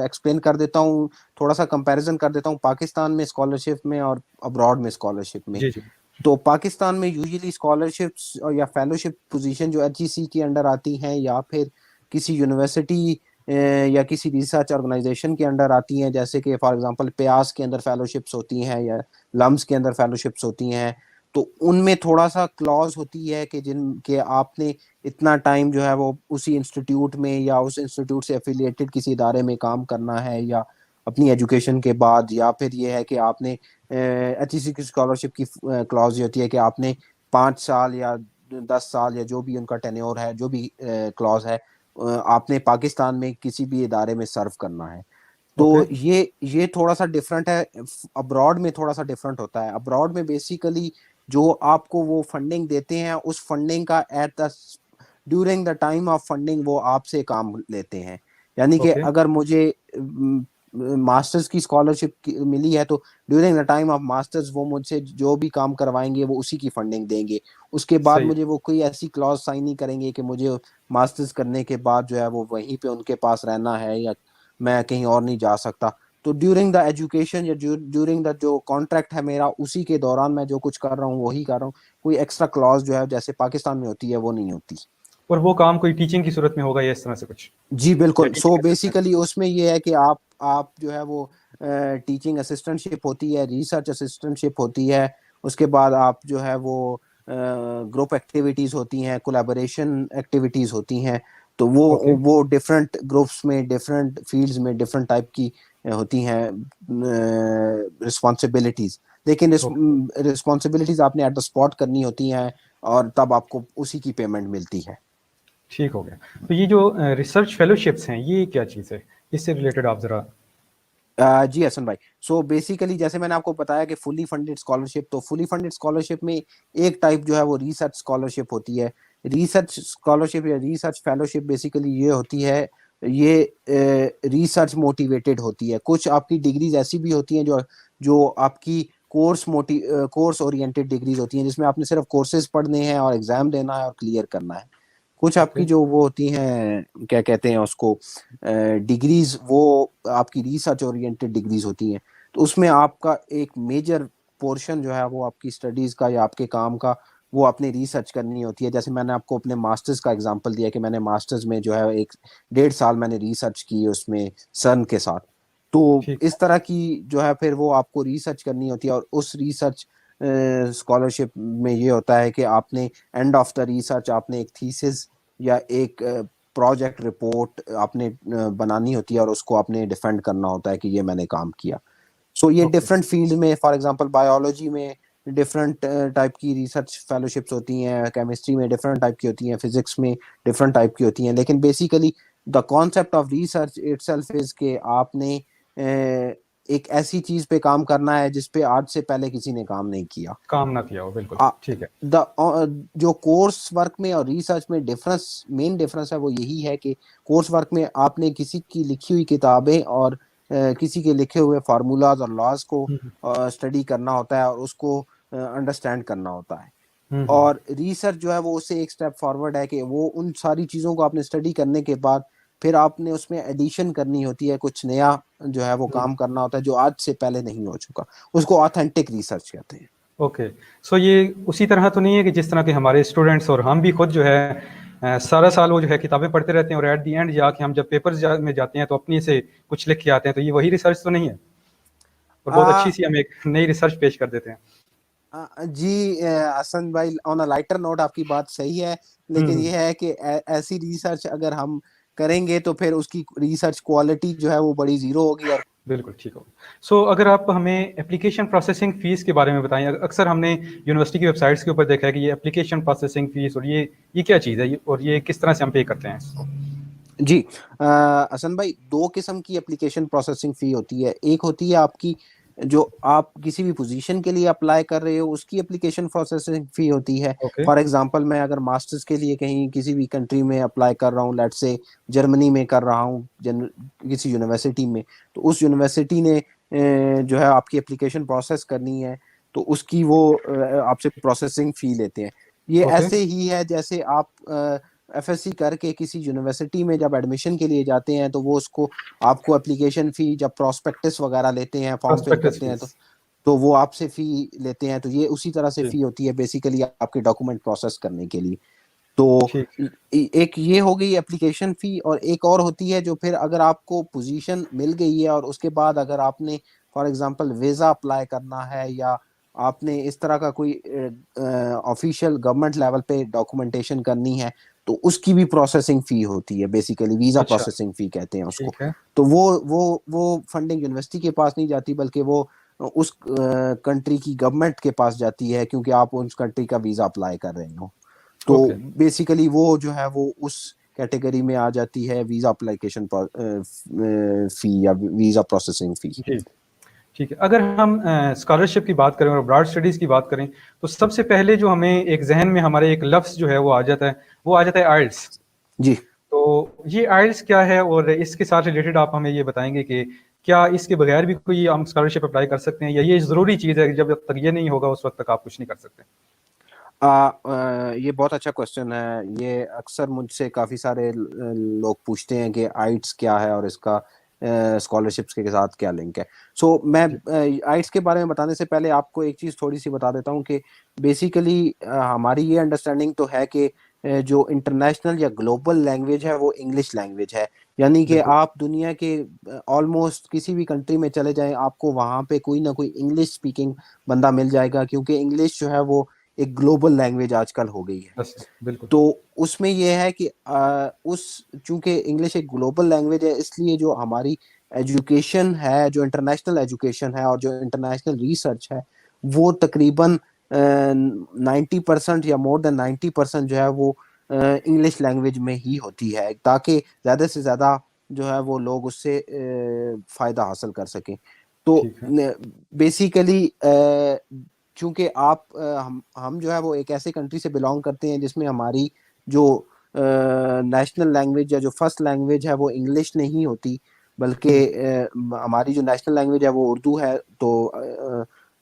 एक्सप्लेन कर देता हूँ, थोड़ा सा कंपैरिजन कर देता हूँ पाकिस्तान में स्कॉलरशिप में और अब्रॉड में स्कॉलरशिप में। जी जी। तो पाकिस्तान में यूजुअली स्कॉलरशिप्स और या फेलोशिप पोजीशन जो एचईसी के अंडर आती हैं, या फिर किसी यूनिवर्सिटी या किसी रिसर्च ऑर्गेनाइजेशन के अंडर आती हैं, जैसे कि फॉर एग्जांपल प्यास के अंदर फेलोशिप्स होती हैं या लम्स के अंदर फेलोशिप्स होती हैं। तो उनमें थोड़ा सा क्लॉज होती है कि जिन के आपने इतना टाइम जो है वो उसी इंस्टीट्यूट में या उस इंस्टीट्यूट से एफिलिएटेड किसी इदारे में काम करना है, या अपनी एजुकेशन के बाद, या फिर ये है कि आपने HEC की स्कॉलरशिप की क्लॉज ये होती है कि आपने 5 साल या 10 साल या जो भी उनका टेन्योर है, जो भी क्लॉज है, आपने पाकिस्तान में किसी भी इदारे में सर्व करना है। तो ओके, ये थोड़ा सा डिफरेंट है। अब्रॉड में थोड़ा सा डिफरेंट होता है। अब्रॉड में बेसिकली जो आपको वो फंडिंग देते हैं, उस फंडिंग का at the during the time of funding वो आपसे काम लेते हैं। यानी कि ओके, अगर मुझे मास्टर्स की स्कॉलरशिप मिली है, तो during the time of masters वो मुझसे जो भी काम करवाएंगे वो उसी की फंडिंग देंगे। उसके बाद सही है। मुझे वो कोई ऐसी क्लॉज साइन नहीं करेंगे कि मुझे मास्टर्स करने के बाद जो है वो वहीं पे उनके पास रहना है या मैं कहीं और नहीं जा सकता। तो ड्यूरिंग द एजुकेशन या ड्यूरिंग द जो कॉन्ट्रैक्ट है मेरा, उसी के दौरान मैं जो कुछ कर रहा हूँ वही कर रहा हूँ। कोई एक्स्ट्रा क्लॉज जो है जैसे पाकिस्तान में होती है वो नहीं होती। और वो काम कोई टीचिंग की सूरत में होगा या इस तरह से कुछ, जी या बिल्कुल। So teaching assistant? बेसिकली उसमें ये है कि आप जो है वो टीचिंग असिस्टेंटशिप होती है, रिसर्च असिस्टेंटशिप होती है। उसके बाद आप जो है वो ग्रुप एक्टिविटीज होती हैं, कोलैबोरेशन एक्टिविटीज होती हैं। तो ओके, वो डिफरेंट ग्रुप्स में, डिफरेंट फील्ड्स में डिफरेंट टाइप की होती हैं रिस्पॉन्सिबिलिटीज। लेकिन ओके, रिस्पॉन्सिबिलिटीज आपने एट द स्पॉट करनी होती हैं, और तब आपको उसी की पेमेंट मिलती है। ठीक हो गया। तो ये जो रिसर्च फेलोशिप्स हैं, ये क्या चीज़ है? इससे रिलेटेड आप ज़रा। जी हसन भाई। सो बेसिकली जैसे मैंने आपको बताया कि फुली फंडेड स्कॉलरशिप, तो फुली फंडेड स्कॉलरशिप में एक टाइप जो है वो रिसर्च स्कॉलरशिप होती है। रिसर्च स्कॉलरशिप या रिसर्च फेलोशिप बेसिकली ये होती है, ये रिसर्च मोटिवेटेड होती है। कुछ आपकी डिग्रीज ऐसी भी होती हैं जो जो आपकी कोर्स ओरिएंटेड डिग्रीज होती हैं, जिसमें आपने सिर्फ कोर्सेज पढ़ने हैं और एग्जाम देना है और क्लियर करना है। कुछ ओके, आपकी जो वो होती हैं, क्या कहते हैं उसको, डिग्रीज, वो आपकी रिसर्च ओरिएंटेड डिग्रीज होती हैं। तो उसमें आपका एक मेजर पोर्शन जो है वो आपकी स्टडीज का या आपके काम का, वो अपनी रिसर्च करनी होती है। जैसे मैंने आपको अपने मास्टर्स का एग्जांपल दिया कि मैंने मास्टर्स में जो है एक 1.5 साल मैंने रिसर्च की उसमें सन के साथ। तो ठीक इस तरह की जो है फिर वो आपको रिसर्च करनी होती है। और उस रिसर्च स्कॉलरशिप में ये होता है कि आपने एंड ऑफ द रिसर्च आपने एक थीसिस या एक प्रोजेक्ट रिपोर्ट आपने बनानी होती है, और उसको आपने डिफेंड करना होता है कि ये मैंने काम किया। सो ये ओके, डिफरेंट फील्ड में, फॉर एग्जांपल बायोलॉजी में डिफरेंट टाइप की रिसर्च फेलोशिप्स होती हैं, केमिस्ट्री में डिफरेंट टाइप की होती हैं, फिजिक्स में डिफरेंट टाइप की होती हैं। लेकिन basically the concept of research itself is के आपने एक ऐसी चीज पे काम करना है जिस पे आज से पहले किसी ने काम नहीं किया। काम ना किया हो, बिल्कुल ठीक है। द जो कोर्स वर्क में और रिसर्च में डिफरेंस, मेन डिफरेंस है वो यही है कि कोर्स वर्क में आपने किसी की लिखी हुई किताबें और किसी के लिखे हुए फार्मूलाज और लॉज को हम्म, स्टडी करना होता है और उसको अंडरस्टैंड करना होता है। हम्म, और रिसर्च जो है वो उससे एक स्टेप फॉरवर्ड है कि वो उन सारी चीज़ों को आपने स्टडी करने के बाद फिर आपने उसमें एडिशन करनी होती है, कुछ नया जो है वो हम्म, काम करना होता है जो आज से पहले नहीं हो चुका। उसको ऑथेंटिक रिसर्च कहते हैं। ओके। सो ये उसी तरह तो नहीं है कि जिस तरह के हमारे स्टूडेंट्स और हम भी खुद जो है सारा साल वो जो है किताबें पढ़ते रहते हैं और एट दी एंड जाके हम जब में जाते हैं तो अपनी से कुछ लिख के आते हैं, तो ये वही रिसर्च तो नहीं है? और बहुत अच्छी आ, सी हम एक नई रिसर्च पेश कर देते हैं। जी हसन भाई, ऑन अ लाइटर नोट आपकी बात सही है। लेकिन हम्म, ये है कि ऐसी रिसर्च अगर हम करेंगे तो फिर उसकी रिसर्च क्वालिटी जो है वो बड़ी जीरो होगी। और बिल्कुल ठीक हो। सो अगर आप हमें एप्लीकेशन प्रोसेसिंग फ़ीस के बारे में बताएं। अक्सर हमने यूनिवर्सिटी की वेबसाइट्स के ऊपर देखा है कि ये एप्लीकेशन प्रोसेसिंग फ़ीस, और ये क्या चीज़ है, और ये किस तरह से हम पे करते हैं इसको? जी हसन भाई, दो किस्म की एप्लीकेशन प्रोसेसिंग फी होती है। एक होती है आपकी जो आप किसी भी पोजीशन के लिए अप्लाई कर रहे हो उसकी एप्लीकेशन प्रोसेसिंग फी होती है। ओके, फॉर एग्जांपल मैं अगर मास्टर्स के लिए कहीं किसी भी कंट्री में अप्लाई कर रहा हूँ, लेट्स से जर्मनी में कर रहा हूँ, किसी यूनिवर्सिटी में, तो उस यूनिवर्सिटी ने जो है आपकी एप्लीकेशन प्रोसेस करनी है, तो उसकी वो आपसे प्रोसेसिंग फी लेते हैं। ये ओके, ऐसे ही है जैसे आप एफएससी करके किसी यूनिवर्सिटी में जब एडमिशन के लिए जाते हैं तो वो उसको आपको एप्लीकेशन फी, जब प्रोस्पेक्टस वगैरह लेते हैं, फॉर्म फिल प्रोस्पेक्टस करते हैं, फ़ीस। तो वो आपसे फी लेते हैं। तो ये उसी तरह से जी, फी होती है बेसिकली आपके डॉक्यूमेंट प्रोसेस करने के लिए। तो ठीक है। एक ये हो गई एप्लीकेशन फी। और एक और होती है जो फिर अगर आपको पोजीशन मिल गई है और उसके बाद अगर आपने फॉर एग्जांपल वीजा अप्लाई करना है या आपने इस तरह का कोई ऑफिशियल गवर्नमेंट लेवल पे डॉक्यूमेंटेशन करनी है तो उसकी भी प्रोसेसिंग फी होती है, बेसिकली वीजा अच्छा, प्रोसेसिंग फी कहते हैं उसको। ठीक है। तो वो फंडिंग यूनिवर्सिटी के पास नहीं जाती, बल्कि वो उस कंट्री की गवर्नमेंट के पास जाती है, क्योंकि आप उस कंट्री का वीजा अप्लाई कर रहे हो। तो ओके, बेसिकली वो जो है वो उस कैटेगरी में आ जाती है, वीजा अप्लीकेशन फी या वीजा प्रोसेसिंग फी। जी, ठीक है। अगर हम स्कॉलरशिप की बात करें और ब्रॉड स्टडीज़ की बात करें, तो सबसे पहले जो हमें एक ज़हन में हमारे एक लफ्ज़ जो है वो आ जाता है, वो आ जाता है आइल्स। जी तो ये आइल्स क्या है, और इसके साथ रिलेटेड आप हमें ये बताएंगे कि क्या इसके बगैर भी कोई हम स्कॉलरशिप अप्लाई कर सकते हैं, या ये ज़रूरी चीज़ है कि जब तक ये नहीं होगा उस वक्त तक आप कुछ नहीं कर सकते? ये बहुत अच्छा क्वेश्चन है। ये अक्सर मुझसे काफ़ी सारे लोग पूछते हैं कि आइट्स क्या है और इसका स्कॉलरशिप्स के साथ क्या लिंक है। सो मैं जी, आइट्स के बारे में बताने से पहले आपको एक चीज़ थोड़ी सी बता देता हूँ कि बेसिकली हमारी ये अंडरस्टैंडिंग तो है कि जो इंटरनेशनल या ग्लोबल लैंग्वेज है वो इंग्लिश लैंग्वेज है। यानी कि बिल्कुल। आप दुनिया के ऑलमोस्ट किसी भी कंट्री में चले जाएं, आपको वहाँ पे कोई ना कोई इंग्लिश स्पीकिंग बंदा मिल जाएगा, क्योंकि इंग्लिश जो है वो एक ग्लोबल लैंग्वेज आजकल हो गई है। बस, बिल्कुल। तो उसमें यह है कि उस चूंकि इंग्लिश एक ग्लोबल लैंग्वेज है, इसलिए जो हमारी एजुकेशन है, जो इंटरनेशनल एजुकेशन है और जो इंटरनेशनल रिसर्च है, वो तकरीबन 90% या मोर देन 90% जो है वो इंग्लिश लैंग्वेज में ही होती है, ताकि ज़्यादा से ज़्यादा जो है वो लोग उससे फ़ायदा हासिल कर सकें। तो ठीक है। बेसिकली चूंकि आप हम जो है वो एक ऐसे कंट्री से बिलोंग करते हैं जिसमें हमारी जो नेशनल लैंग्वेज या जो फर्स्ट लैंग्वेज है वो इंग्लिश नहीं होती, बल्कि हमारी जो नेशनल लैंग्वेज है वो उर्दू है। तो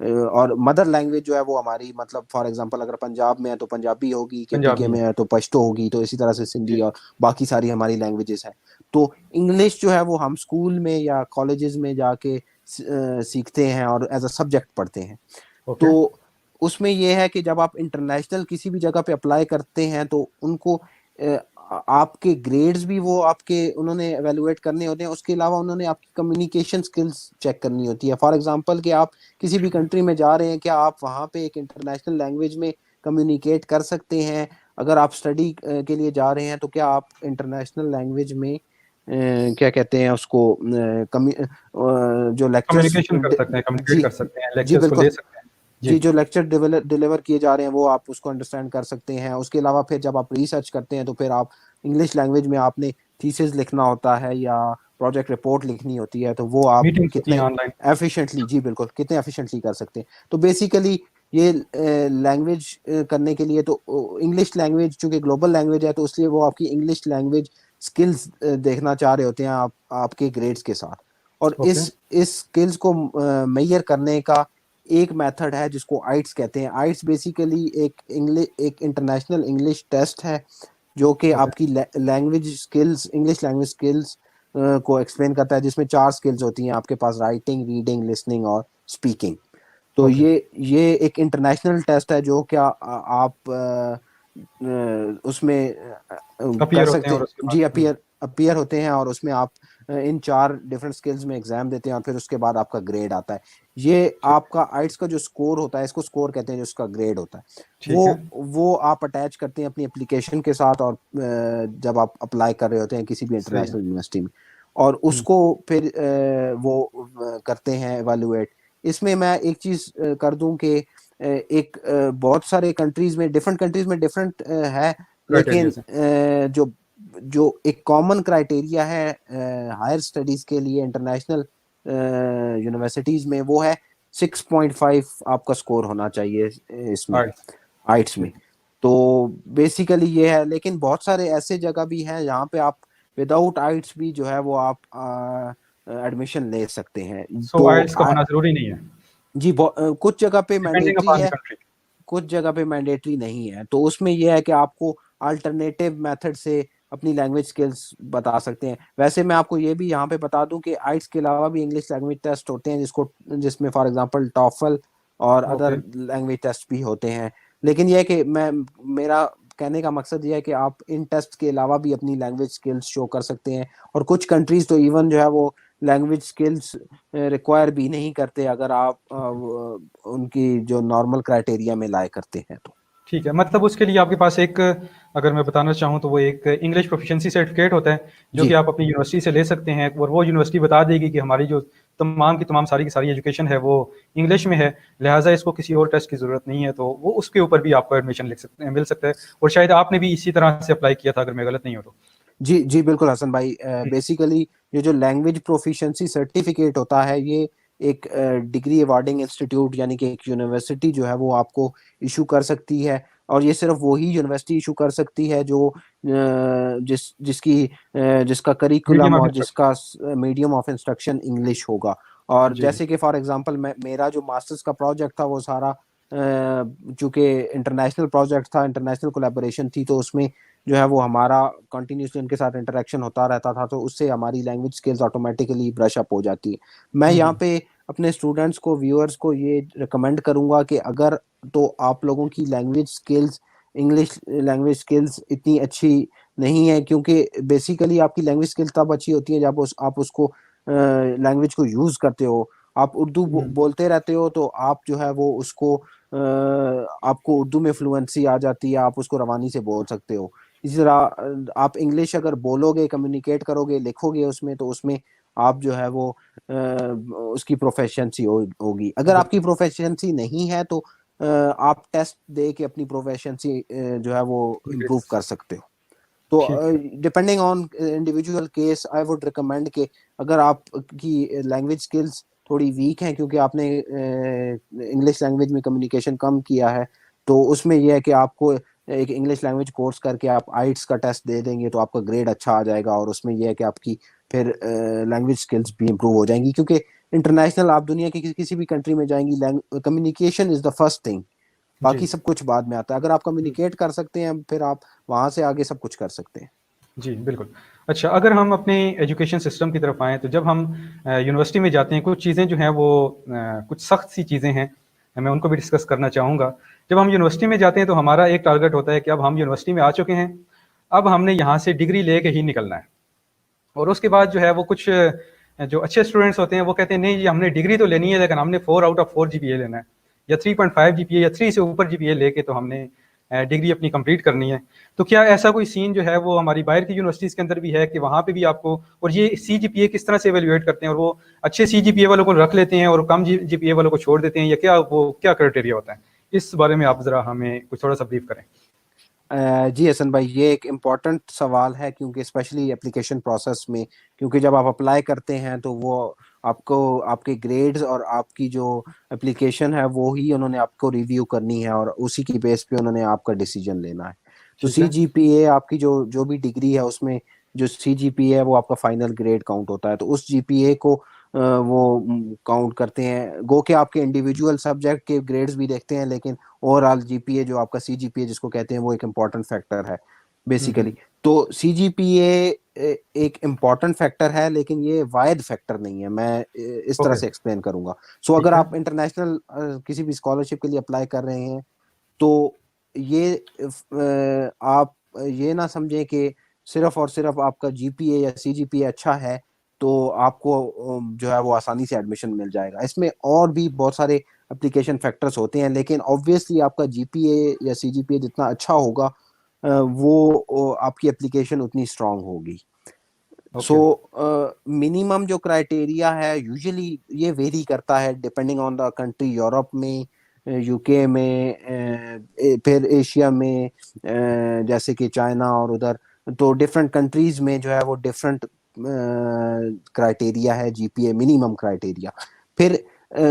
और मदर लैंग्वेज जो है वो हमारी, मतलब फॉर एग्जांपल अगर पंजाब में है तो पंजाबी होगी, के पी के पंजाबी में है। है तो पश्तो होगी, तो इसी तरह से सिंधी जी, और बाकी सारी हमारी लैंग्वेजेस हैं। तो इंग्लिश जो है वो हम स्कूल में या कॉलेजेस में जाके सीखते हैं और एज अ सब्जेक्ट पढ़ते हैं। ओके। तो उसमें यह है कि जब आप इंटरनेशनल किसी भी जगह पे अप्लाई करते हैं तो उनको आपके ग्रेड्स भी वो आपके उन्होंने एवेलुएट करने होते हैं। उसके अलावा उन्होंने आपकी कम्युनिकेशन स्किल्स चेक करनी होती है। फॉर एग्जांपल कि आप किसी भी कंट्री में जा रहे हैं, क्या आप वहाँ पे एक इंटरनेशनल लैंग्वेज में कम्युनिकेट कर सकते हैं? अगर आप स्टडी के लिए जा रहे हैं तो क्या आप इंटरनेशनल लैंग्वेज में क्या कहते हैं उसको, जो लेक्चर्स, कम्युनिकेशन कर सकते हैं, कम्युनिकेट जी कर सकते हैं, जी लेक्चर्स को बिल्कुल, ले सकते हैं। जी, जी जो लेक्चर डिलीवर किए जा रहे हैं वो आप उसको अंडरस्टैंड कर सकते हैं। उसके अलावा फिर जब आप रिसर्च करते हैं तो फिर आप इंग्लिश लैंग्वेज में आपने थीसिस लिखना होता है या प्रोजेक्ट रिपोर्ट लिखनी होती है, तो वो आप मीटिंग्स होती कितने हैं ऑनलाइन। एफिशिएंटली, जी बिल्कुल, कितने एफिशिएंटली कर सकते हैं। तो बेसिकली ये लैंग्वेज करने के लिए तो इंग्लिश लैंग्वेज चूंकि ग्लोबल लैंग्वेज है, तो इसलिए वो आपकी इंग्लिश लैंग्वेज स्किल्स देखना चाह रहे होते हैं आप आपके ग्रेड्स के साथ। और ओके, इस स्किल्स को मेजर करने का एक मेथड है जिसको आइट्स कहते हैं। आइट्स बेसिकली एक इंटरनेशनल इंग्लिश टेस्ट है जो कि ओके, आपकी language skills, English language skills को एक्सप्लेन करता है, जिसमें 4 स्किल्स होती हैं आपके पास: राइटिंग, रीडिंग, लिसनिंग और स्पीकिंग। तो ओके। ये एक इंटरनेशनल टेस्ट है जो क्या आप उसमें कर अपीयर होते हैं सकते और हैं। उसके बाद जी अपीयर होते हैं और उसमें आप इन 4 डिफरेंट स्किल्स में एग्जाम देते हैं और फिर उसके बाद आपका ग्रेड आता है। ये ठीक, आपका आइट्स का जो स्कोर होता है, इसको स्कोर कहते हैं, जो उसका ग्रेड होता है ठीक है। वो आप अटैच करते हैं अपनी एप्लीकेशन के साथ, और जब आप अप्लाई कर रहे होते हैं किसी भी सही है। इंटरनेशनल यूनिवर्सिटी में, और उसको फिर वो करते हैं एवेलुएट। इसमें मैं एक चीज कर दूं कि एक बहुत सारे कंट्रीज में, डिफरेंट कंट्रीज में डिफरेंट है, लेकिन क्राइटेरिया से। जो जो एक कॉमन क्राइटेरिया है हायर स्टडीज के लिए इंटरनेशनल यूनिवर्सिटीज में, वो है 6.5 आपका स्कोर होना चाहिए इसमें, आइल्स। आइट्स में। ठीक है। तो बेसिकली ये है, लेकिन बहुत सारे ऐसे जगह भी हैं जहाँ पे आप विदाउट आइट्स भी जो है वो आप एडमिशन ले सकते हैं। सो तो आइल्स का होना ज़रूरी नहीं है, जी कुछ जगह पे डिपेंडिंग मैंडेटरी अपॉन द है, कंट्री। कुछ जगह पे मैंडेटरी नहीं है। तो उसमें यह है कि आपको अल्टरनेटिव मेथड से अपनी लैंग्वेज स्किल्स बता सकते हैं। वैसे मैं आपको ये भी यहाँ पे बता दूं कि आइट्स के अलावा भी इंग्लिश लैंग्वेज टेस्ट होते हैं, जिसमें फॉर एग्जांपल टॉफल और ओके, अदर लैंग्वेज टेस्ट भी होते हैं। लेकिन यह है कि मेरा कहने का मकसद यह है कि आप इन टेस्ट के अलावा भी अपनी लैंग्वेज स्किल्स शो कर सकते हैं। और कुछ कंट्रीज तो इवन जो है वो लैंग्वेज स्किल्स रिक्वायर भी नहीं करते अगर आप उनकी जो नॉर्मल क्राइटेरिया में लाए करते हैं तो। ठीक है, मतलब उसके लिए आपके पास एक, अगर मैं बताना चाहूँ तो वो एक इंग्लिश प्रोफिशिएंसी सर्टिफिकेट होता है जो जी कि आप अपनी यूनिवर्सिटी से ले सकते हैं, और वो यूनिवर्सिटी बता देगी कि हमारी जो तमाम की तमाम सारी की सारी एजुकेशन है वो इंग्लिश में है, लिहाजा इसको किसी और टेस्ट की ज़रूरत नहीं है, तो वो उसके ऊपर भी आपको एडमिशन मिल सकता है। और शायद आपने भी इसी तरह से अप्लाई किया था, अगर मैं गलत नहीं हूँ तो। जी जी बिल्कुल हसन भाई। बेसिकली ये जो लैंग्वेज प्रोफिशिएंसी सर्टिफिकेट होता है ये एक डिग्री अवार्डिंग इंस्टीट्यूट यानी कि एक यूनिवर्सिटी जो है वो आपको इशू कर सकती है, और ये सिर्फ वही यूनिवर्सिटी इशू कर सकती है जो जिसका मीडियम करिकुलम ऑफ और इंस्ट्रक्शन। जिसका मीडियम ऑफ इंस्ट्रक्शन इंग्लिश होगा। और जी। जैसे कि फॉर एग्जांपल मेरा जो मास्टर्स का प्रोजेक्ट था वो सारा चूंकि इंटरनेशनल प्रोजेक्ट था, इंटरनेशनल कोलैबोरेशन थी, तो उसमें जो है वो हमारा कंटिन्यूसली उनके साथ इंटरेक्शन होता रहता था, तो उससे हमारी language skills automatically brush up हो जाती है। मैं यहाँ हम्म। पे अपने स्टूडेंट्स को, व्यूअर्स को ये रिकमेंड करूंगा कि अगर तो आप लोगों की language skills, English language skills इतनी अच्छी नहीं है, क्योंकि बेसिकली आपकी लैंग्वेज स्किल्स तब अच्छी होती है जब आप उसको लैंग्वेज को यूज करते हो। आप उर्दू बोलते रहते हो तो आप जो है वो उसको आपको उर्दू में फ्लुएंसी आ जाती है, आप उसको रवानी से बोल सकते हो। इसी तरह आप इंग्लिश अगर बोलोगे, कम्युनिकेट करोगे, लिखोगे उसमें, तो उसमें आप जो है वो उसकी प्रोफेशंसी होगी। अगर आपकी बिल्कुल। प्रोफेशंसी नहीं है तो आप टेस्ट दे के अपनी प्रोफेशंसी जो है वो इम्प्रूव कर सकते हो। तो ठीक है। Depending on individual case I would recommend कि अगर आपकी लैंग्वेज स्किल्स थोड़ी वीक हैं क्योंकि आपने इंग्लिश लैंग्वेज में कम्युनिकेशन कम किया है, तो उसमें यह है कि आपको एक इंग्लिश लैंग्वेज कोर्स करके आप आइट्स का टेस्ट दे देंगे तो आपका ग्रेड अच्छा आ जाएगा, और उसमें यह है कि आपकी फिर लैंग्वेज स्किल्स भी इम्प्रूव हो जाएंगी, क्योंकि इंटरनेशनल आप दुनिया की किसी भी कंट्री में जाएंगी, communication is the first thing, जी। बाकी सब कुछ बाद में आता है। अगर आप कम्युनिकेट कर सकते हैं फिर आप वहां से आगे सब कुछ कर सकते हैं। जी, बिल्कुल। अच्छा, अगर हम अपने एजुकेशन सिस्टम की तरफ आएँ, तो जब हम यूनिवर्सिटी में जाते हैं, कुछ चीज़ें जो हैं वो कुछ सख्त सी चीज़ें हैं, मैं उनको भी डिस्कस करना चाहूँगा। जब हम यूनिवर्सिटी में जाते हैं तो हमारा एक टारगेट होता है कि अब हम यूनिवर्सिटी में आ चुके हैं, अब हमने यहाँ से डिग्री लेके ही निकलना है। और उसके बाद जो है वो कुछ जो अच्छे स्टूडेंट्स होते हैं वो कहते हैं नहीं जी, हमने डिग्री तो लेनी है लेकिन हमने 4 आउट ऑफ 4 जीपीए लेना है, या 3.5 जीपीए या 3 से ऊपर जीपीए लेके तो हमने डिग्री अपनी कंप्लीट करनी है। तो क्या ऐसा कोई सीन जो है वो हमारी बाहर की यूनिवर्सिटीज़ के अंदर भी है कि वहाँ पे भी आपको, और ये सीजीपीए किस तरह से एवेल्युएट करते हैं, और वो अच्छे सीजीपीए वालों को रख लेते हैं और कम जीपीए वालों को छोड़ देते हैं, या क्या वो क्या क्राइटेरिया होता है? इस बारे में आप ज़रा हमें कुछ थोड़ा सा ब्रीफ करें। जी हसन भाई, ये एक इम्पॉर्टेंट सवाल है क्योंकि स्पेशली एप्लीकेशन प्रोसेस में, क्योंकि जब आप अप्लाई करते हैं तो वो आपको आपके ग्रेड्स और आपकी जो एप्लीकेशन है वो ही उन्होंने आपको रिव्यू करनी है, और उसी की बेस पे उन्होंने आपका डिसीजन लेना है। तो ठीक है। सीजीपीए आपकी जो जो भी डिग्री है उसमें जो सीजीपीए है वो आपका फाइनल ग्रेड काउंट होता है, तो उस जीपीए को वो काउंट करते हैं। गो के आपके इंडिविजुअल सब्जेक्ट के ग्रेड्स भी देखते हैं, लेकिन ओवरऑल जीपीए जो आपका सीजीपीए जिसको कहते हैं वो एक इम्पॉर्टेंट फैक्टर है बेसिकली। तो सीजीपीए एक इम्पॉर्टेंट फैक्टर है लेकिन ये वायद फैक्टर नहीं है, मैं इस तरह ओके। से एक्सप्लेन करूंगा। सो अगर ठीक है। आप इंटरनेशनल किसी भी स्कॉलरशिप के लिए अप्लाई कर रहे हैं तो ये आप ये ना समझें कि सिर्फ और सिर्फ आपका जीपीए या सीजीपीए अच्छा है तो आपको जो है वो आसानी से एडमिशन मिल जाएगा। इसमें और भी बहुत सारे एप्लीकेशन फैक्टर्स होते हैं, लेकिन ऑब्वियसली आपका जीपीए या सीजीपीए जितना अच्छा होगा वो आपकी एप्लीकेशन उतनी स्ट्रांग होगी। So okay. मिनिमम जो क्राइटेरिया है यूजुअली ये वेरी करता है depending on the country. Europe में, यूके में, फिर एशिया में, जैसे कि चाइना और उधर, तो डिफरेंट कंट्रीज में जो है वो डिफरेंट क्राइटेरिया है जीपीए मिनिमम क्राइटेरिया। फिर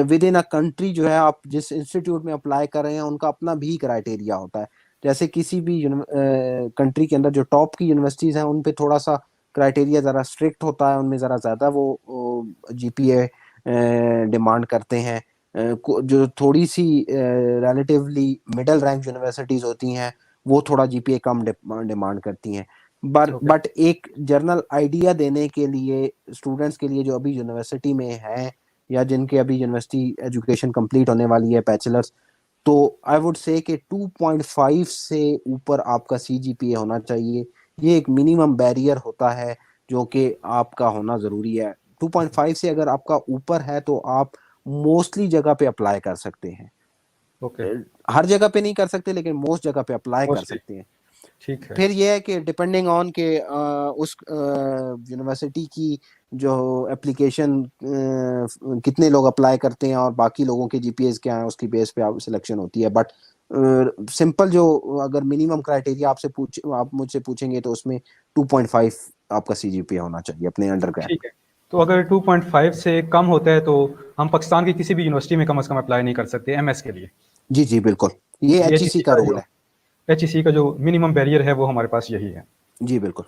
विद इन अ कंट्री जो है आप जिस इंस्टीट्यूट में अप्लाई कर रहे हैं उनका अपना भी क्राइटेरिया होता है। जैसे किसी भी कंट्री के अंदर जो टॉप की यूनिवर्सिटीज हैं उन पे थोड़ा सा क्राइटेरिया ज़रा स्ट्रिक्ट होता है, उनमें ज़रा ज़्यादा वो जीपीए डिमांड करते हैं। जो थोड़ी सी रिलेटिवली मिडिल रैंक यूनिवर्सिटीज़ होती हैं वो थोड़ा जीपीए कम डिमांड करती हैं। ओके। बट एक जर्नल आइडिया देने के लिए स्टूडेंट्स के लिए जो अभी यूनिवर्सिटी में हैं या जिनके अभी यूनिवर्सिटी एजुकेशन कंप्लीट होने वाली है, बैचलर्स, तो आई वुड से कि 2.5 से ऊपर आपका सीजीपीए होना चाहिए। ये एक मिनिमम बैरियर होता है जो कि आपका होना ज़रूरी है। 2.5 से अगर आपका ऊपर है तो आप मोस्टली जगह पे अप्लाई कर सकते हैं। ओके। हर जगह पे नहीं कर सकते लेकिन मोस्ट जगह पे अप्लाई कर मोस्टली। सकते हैं। ठीक है। फिर ये है कि डिपेंडिंग ऑन के उस यूनिवर्सिटी की जो एप्लीकेशन कितने लोग अप्लाई करते हैं और बाकी लोगों के जीपीएस क्या है उसकी बेस पे आप सिलेक्शन होती है। बट सिंपल जो अगर मिनिमम क्राइटेरिया आप मुझसे पूछेंगे तो उसमें 2.5 आपका सीजीपीए होना चाहिए अपने अंडर ग्रेड ठीक का। है। तो अगर 2.5 से कम होता है तो हम पाकिस्तान की किसी भी यूनिवर्सिटी में कम से कम अप्लाई नहीं कर सकते एमएस के लिए? जी जी बिल्कुल, ये जी, एचईसी का रूल है। एचईसी का जो मिनिमम बैरियर है वो हमारे पास यही है। जी बिल्कुल।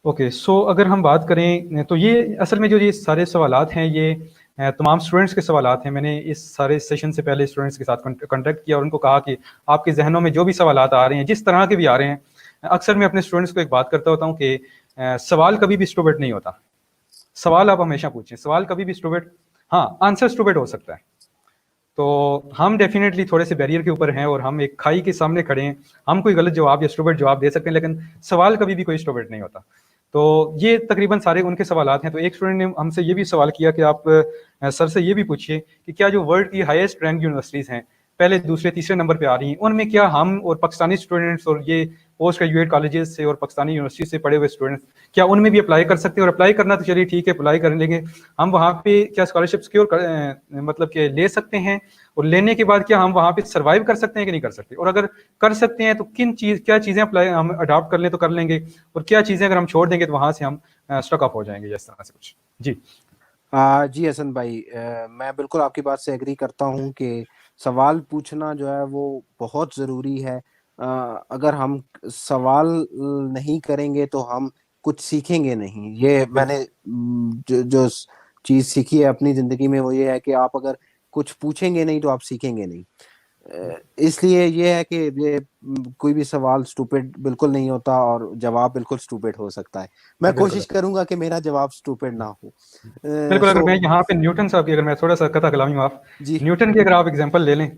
ओके, सो अगर हम बात करें तो ये असल में जो ये सारे सवालात हैं ये तमाम स्टूडेंट्स के सवालात हैं। मैंने इस सारे सेशन से पहले स्टूडेंट्स के साथ कांटेक्ट किया और उनको कहा कि आपके जहनों में जो भी सवालात आ रहे हैं जिस तरह के भी आ रहे हैं, अक्सर मैं अपने स्टूडेंट्स को एक बात करता होता हूँ कि सवाल कभी भी स्टूपिड नहीं होता। सवाल आप हमेशा पूछें, सवाल कभी भी स्टूपिड, हाँ आंसर स्टूपिड हो सकता है। तो हम डेफिनेटली थोड़े से बैरियर के ऊपर हैं और हम एक खाई के सामने खड़े हैं। हम कोई गलत जवाब या स्टूपिड जवाब दे सकते हैं लेकिन सवाल कभी भी कोई स्टूपिड नहीं होता। तो ये तकरीबन सारे उनके सवालात हैं। तो एक स्टूडेंट ने हमसे ये भी सवाल किया कि आप सर से ये भी पूछिए कि क्या जो वर्ल्ड की हाईएस्ट रैंक यूनिवर्सिटीज़ हैं, पहले दूसरे तीसरे नंबर पे आ रही हैं, उनमें क्या हम और पाकिस्तानी स्टूडेंट्स और ये पोस्ट ग्रेजुएट कॉलेजेस से और पाकिस्तानी यूनिवर्सिटी से पढ़े हुए स्टूडेंट्स क्या उनमें भी अप्लाई कर सकते हैं? और अप्लाई करना तो चलिए ठीक है, अप्लाई कर लेंगे, हम वहाँ पे क्या स्कॉलरशिप सिक्योर मतलब कि ले सकते हैं? और लेने के बाद क्या हम वहाँ पे सर्वाइव कर सकते हैं कि नहीं कर सकते? और अगर कर सकते हैं तो क्या चीज़ें अप्लाई हम अडॉप्ट कर लें तो कर लेंगे, और क्या चीज़ें अगर हम छोड़ देंगे तो वहाँ से हम स्टक ऑफ हो जाएंगे, इस तरह से कुछ। जी जी हसन भाई, मैं बिल्कुल आपकी बात से एग्री करता हूँ कि सवाल पूछना जो है वो बहुत ज़रूरी है। अगर हम सवाल नहीं करेंगे तो हम कुछ सीखेंगे नहीं। ये मैंने जो चीज़ सीखी है अपनी ज़िंदगी में वो ये है कि आप अगर कुछ पूछेंगे नहीं तो आप सीखेंगे नहीं। इसलिए ये है कि ये कोई भी सवाल स्टूपिड बिल्कुल नहीं होता और जवाब बिल्कुल स्टूपिड हो सकता है। मैं बिल्कुल कोशिश करूंगा कि मेरा जवाब स्टूपिड ना हो। बिल्कुल। अगर सो मैं यहाँ पे न्यूटन साहब की, अगर मैं थोड़ा सा कथा कलामी हूँ, आप जी न्यूटन की अगर आप एग्जांपल ले लें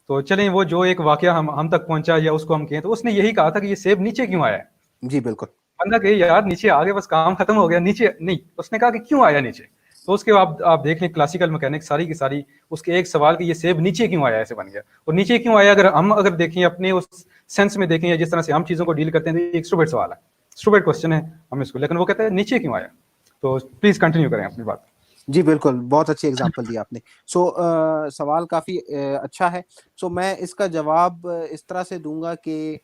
तो चलें, वो जो एक वाकया हम तक पहुंचा या उसको हम कहें तो उसने यही कहा था कि ये सेब नीचे क्यों आया है। जी बिल्कुल। बंदा कहे यार नीचे आ गया बस काम खत्म हो गया, नीचे नहीं, उसने कहा कि क्यों आया नीचे। तो उसके आप देख लें क्लासिकल मैकेनिक्स सारी की सारी उसके एक सवाल कि ये सेब नीचे क्यों आया, ऐसे बन गया। और नीचे क्यों आया अगर देखें अपने उस सेंस में देखें या जिस तरह से हम चीजों को डील करते हैं तो एक स्टूपिड सवाल है, स्टूपिड क्वेश्चन है हम इसको, लेकिन वो कहते हैं नीचे क्यों आया। तो प्लीज कंटिन्यू करें अपनी बात। जी बिल्कुल, बहुत अच्छी एग्जांपल दी आपने। सवाल काफी अच्छा है। मैं इसका जवाब इस तरह से दूंगा कि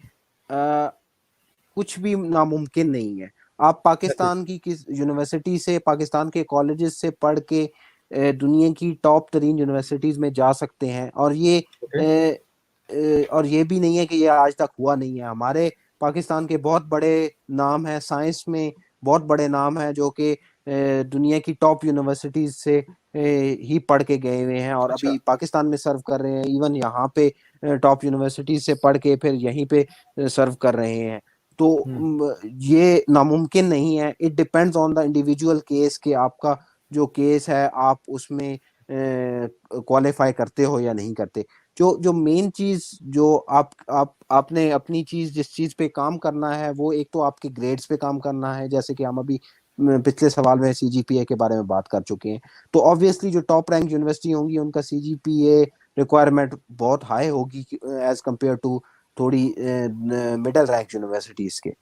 कुछ भी नामुमकिन नहीं है। आप पाकिस्तान की किस यूनिवर्सिटी से, पाकिस्तान के कॉलेजेस से पढ़ के दुनिया की टॉप तरीन यूनिवर्सिटीज में जा सकते हैं। ओके। और ये भी नहीं है कि ये आज तक हुआ नहीं है। हमारे पाकिस्तान के बहुत बड़े नाम हैं साइंस में, बहुत बड़े नाम हैं जो कि दुनिया की टॉप यूनिवर्सिटीज से ही पढ़ के गए हुए हैं और अच्छा। अभी पाकिस्तान में सर्व कर रहे हैं। इवन यहाँ पे टॉप यूनिवर्सिटीज से पढ़ के फिर यहीं पे सर्व कर रहे हैं। तो ये नामुमकिन नहीं है। It depends on the individual case कि आपका जो केस है आप उसमें क्वालिफाई करते हो या नहीं करते। जो जो मेन चीज जो आपने अपनी चीज जिस चीज पे काम करना है वो एक तो आपके ग्रेड्स पे काम करना है, जैसे कि हम अभी पिछले सवाल में सीजीपीए के बारे में बात कर चुके हैं। तो ऑब्वियसली जो टॉप रैंक यूनिवर्सिटी होंगी उनका सीजीपीए रिक्वायरमेंट बहुत हाई होगी एज कंपेयर टू थोड़ी मिडिल रैंक यूनिवर्सिटीज के।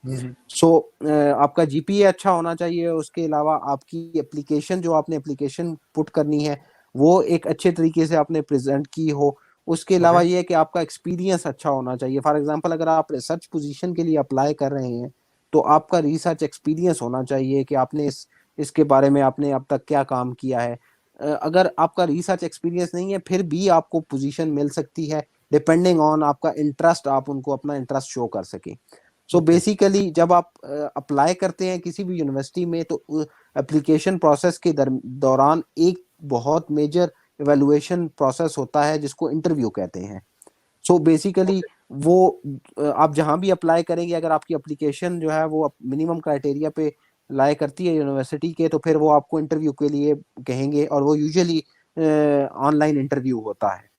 सो आपका जीपीए अच्छा होना चाहिए। उसके अलावा आपकी एप्लीकेशन, जो आपने एप्लीकेशन पुट करनी है वो एक अच्छे तरीके से आपने प्रेजेंट की हो। उसके ओके। अलावा ये है कि आपका एक्सपीरियंस अच्छा होना चाहिए। फॉर एग्जांपल अगर आप रिसर्च पोजीशन के लिए अप्लाई कर रहे हैं तो आपका रिसर्च एक्सपीरियंस होना चाहिए कि आपने इसके बारे में आपने अब तक क्या काम किया है। अगर आपका रिसर्च एक्सपीरियंस नहीं है फिर भी आपको पोजीशन मिल सकती है डिपेंडिंग ऑन आपका इंटरेस्ट, आप उनको अपना इंटरेस्ट शो कर सकें। ओके। बेसिकली जब आप अप्लाई करते हैं किसी भी यूनिवर्सिटी में तो एप्लीकेशन प्रोसेस के दौरान एक बहुत मेजर इवेलुएशन प्रोसेस होता है जिसको इंटरव्यू कहते हैं। बेसिकली वो आप जहां भी अप्लाई करेंगे अगर आपकी एप्लीकेशन जो है वो मिनिमम क्राइटेरिया पे लाई करती है यूनिवर्सिटी के तो फिर वो आपको इंटरव्यू के लिए कहेंगे और वो यूजुअली ऑनलाइन इंटरव्यू होता है।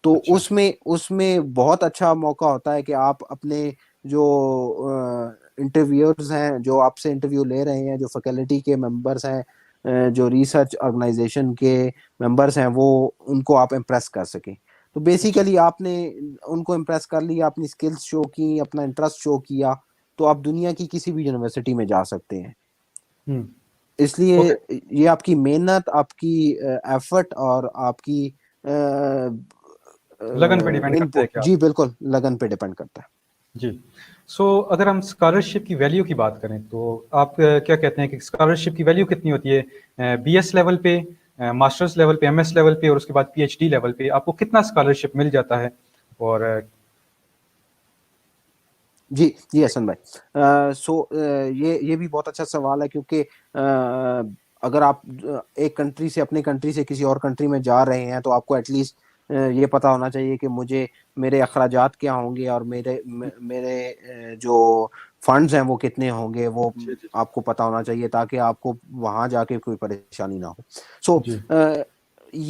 तो अच्छा। उसमें उसमें बहुत अच्छा मौका होता है कि आप अपने जो इंटरव्यूअर्स हैं जो आपसे इंटरव्यू ले रहे हैं, जो फैकल्टी के मेंबर्स हैं, जो रिसर्च ऑर्गेनाइजेशन के मेंबर्स हैं वो उनको आप इम्प्रेस कर सकें। तो अच्छा। बेसिकली आपने उनको इम्प्रेस कर लिया, अपनी स्किल्स शो की, अपना इंटरेस्ट शो किया, तो आप दुनिया की किसी भी यूनिवर्सिटी में जा सकते हैं। हम्म। इसलिए ओके। ये आपकी मेहनत, आपकी एफर्ट और आपकी लगन पे डिपेंड करता है इनपुट, क्या? जी बिल्कुल, लगन पे डिपेंड करता है। जी। सो अगर हम स्कॉलरशिप की वैल्यू की बात करें तो आप क्या कहते हैं कि स्कॉलरशिप की वैल्यू कितनी होती है बीएस लेवल पे, मास्टर्स लेवल पे, एमएस लेवल पे और उसके बाद पीएचडी लेवल पे आपको कितना स्कॉलरशिप मिल जाता है? और जी जी हसन भाई, ये भी बहुत अच्छा सवाल है, क्योंकि अगर आप एक कंट्री से, अपने कंट्री से किसी और कंट्री में जा रहे हैं, तो आपको एटलीस्ट ये पता होना चाहिए कि मुझे मेरे अखराजात क्या होंगे और मेरे जो फंड्स हैं वो कितने होंगे, वो जी जी आपको पता होना चाहिए, ताकि आपको वहां जाके कोई परेशानी ना हो। सो जी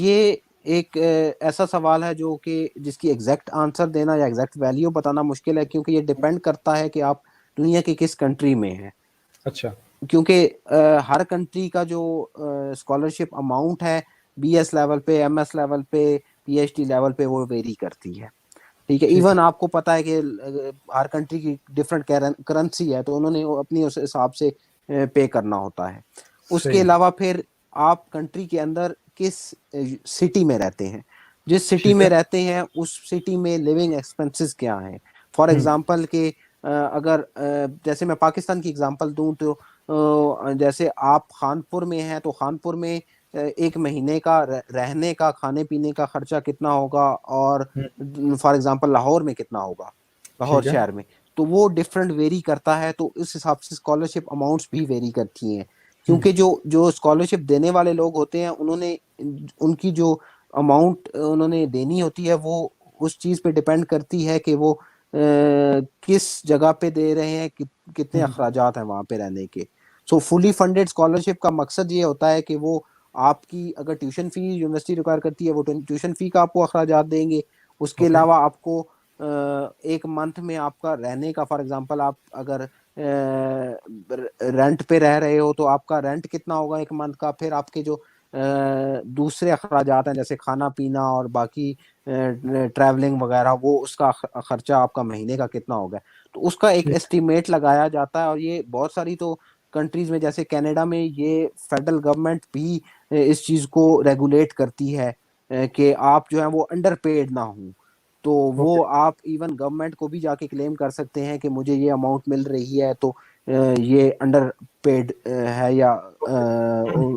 ये एक ऐसा सवाल है जो कि जिसकी एग्जैक्ट आंसर देना या एग्जैक्ट वैल्यू बताना मुश्किल है, क्योंकि ये डिपेंड करता है कि आप दुनिया के किस कंट्री में हैं। अच्छा। क्योंकि हर कंट्री का जो स्कॉलरशिप अमाउंट है, बीएस लेवल पे, एमएस लेवल पे, पीएचडी लेवल पे, वो वेरी करती है। ठीक है, ठीक है। इवन आपको पता है कि हर कंट्री की डिफरेंट करेंसी है, तो उन्होंने अपनी उस हिसाब से पे करना होता है। उसके सही। अलावा फिर आप कंट्री के अंदर किस सिटी में रहते हैं, जिस सिटी ठीक में है। रहते हैं उस सिटी में लिविंग एक्सपेंसेस क्या हैं। फॉर एग्जांपल के अगर जैसे मैं पाकिस्तान की एग्जांपल दूं, तो जैसे आप खानपुर में हैं, तो खानपुर में एक महीने का रहने का, खाने पीने का खर्चा कितना होगा, और हम्म, फॉर एग्जांपल लाहौर में कितना होगा, लाहौर ठीक है। शहर में, तो वो डिफरेंट वेरी करता है। तो इस हिसाब से स्कॉलरशिप अमाउंट्स भी वेरी करती हैं, हम्म, क्योंकि जो जो स्कॉलरशिप देने वाले लोग होते हैं, उन्होंने उनकी जो अमाउंट उन्होंने देनी होती है, वो उस चीज पे डिपेंड करती है कि वो किस जगह पे दे रहे हैं, कितने हम्म, अखराजात हैं वहां पे रहने के। सो फुली फंडेड स्कॉलरशिप का मकसद ये होता है कि वो आपकी, अगर ट्यूशन फी यूनिवर्सिटी रिक्वायर करती है, वो ट्यूशन फी का आपको अखराजात देंगे। उसके ओके। अलावा आपको एक मंथ में आपका रहने का, फॉर एग्जांपल आप अगर रेंट पे रह रहे हो, तो आपका रेंट कितना होगा एक मंथ का, फिर आपके जो दूसरे अखराजात हैं, जैसे खाना पीना और बाकी ट्रैवलिंग वगैरह, वो उसका खर्चा आपका महीने का कितना होगा, तो उसका एक ठीक। एस्टिमेट लगाया जाता है। और ये बहुत सारी तो कंट्रीज में, जैसे कनाडा में, ये फेडरल गवर्नमेंट भी इस चीज को रेगुलेट करती है कि आप जो है वो अंडर पेड ना हो। तो ओके। वो आप इवन गवर्नमेंट को भी जाके क्लेम कर सकते हैं कि मुझे ये अमाउंट मिल रही है, तो ये अंडर पेड है, या ओके।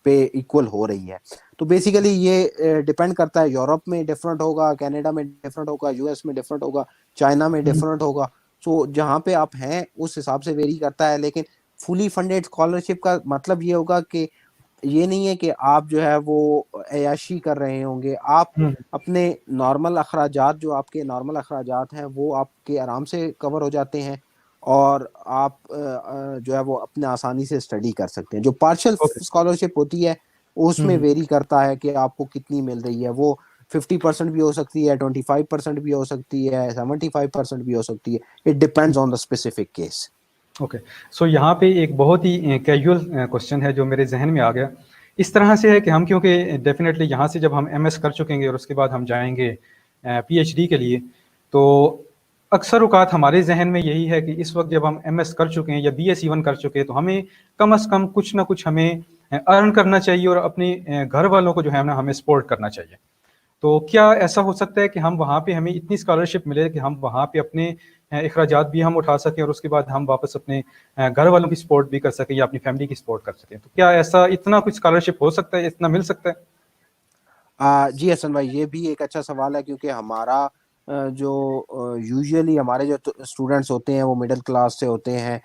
पे इक्वल हो रही है। तो बेसिकली ये डिपेंड करता है, यूरोप में डिफरेंट होगा, कनाडा में डिफरेंट होगा, यूएस में डिफरेंट होगा, चाइना में हम्म, डिफरेंट होगा। सो जहाँ पे आप हैं उस हिसाब से वेरी करता है। लेकिन फुली फंडेड स्कॉलरशिप का मतलब ये होगा कि ये नहीं है कि आप जो है वो अयाशी कर रहे होंगे। आप हम्म, अपने नॉर्मल अखराजात, जो आपके नॉर्मल अखराजात हैं, वो आपके आराम से कवर हो जाते हैं, और आप जो है वो अपने आसानी से स्टडी कर सकते हैं। जो पार्शियल ओके। स्कॉलरशिप होती है, उसमें वेरी करता है कि आपको कितनी मिल रही है। वो 50% भी हो सकती है, 25% भी हो सकती है, 75% भी हो सकती है। It depends on the specific case. Okay. So यहाँ पे एक बहुत ही कैजुअल क्वेश्चन है जो मेरे जहन में आ गया। इस तरह से है कि हम क्योंकि डेफिनेटली यहाँ से जब हम एमएस कर चुकेंगे और उसके बाद हम जाएंगे पीएचडी के लिए, तो अक्सर औकात हमारे जहन में यही है कि इस वक्त जब हम एमएस कर चुके हैं या बीएस इवन कर चुके हैं, तो हमें कम से कम कुछ ना कुछ हमें अर्न करना चाहिए और अपने घर वालों को जो है ना हमें सपोर्ट करना चाहिए। तो क्या ऐसा हो सकता है कि हम वहाँ पे हमें इतनी स्कॉलरशिप मिले कि हम वहाँ पे अपने अखराजात भी हम उठा सकें और उसके बाद हम वापस अपने घर वालों की सपोर्ट भी कर सकें या अपनी फैमिली की सपोर्ट कर सकें? तो क्या ऐसा इतना कुछ स्कॉलरशिप हो सकता है, इतना मिल सकता है? जी हसन भाई, ये भी एक अच्छा सवाल है, क्योंकि हमारा जो यूजुअली हमारे जो स्टूडेंट्स होते हैं वो मिडिल क्लास से होते हैं।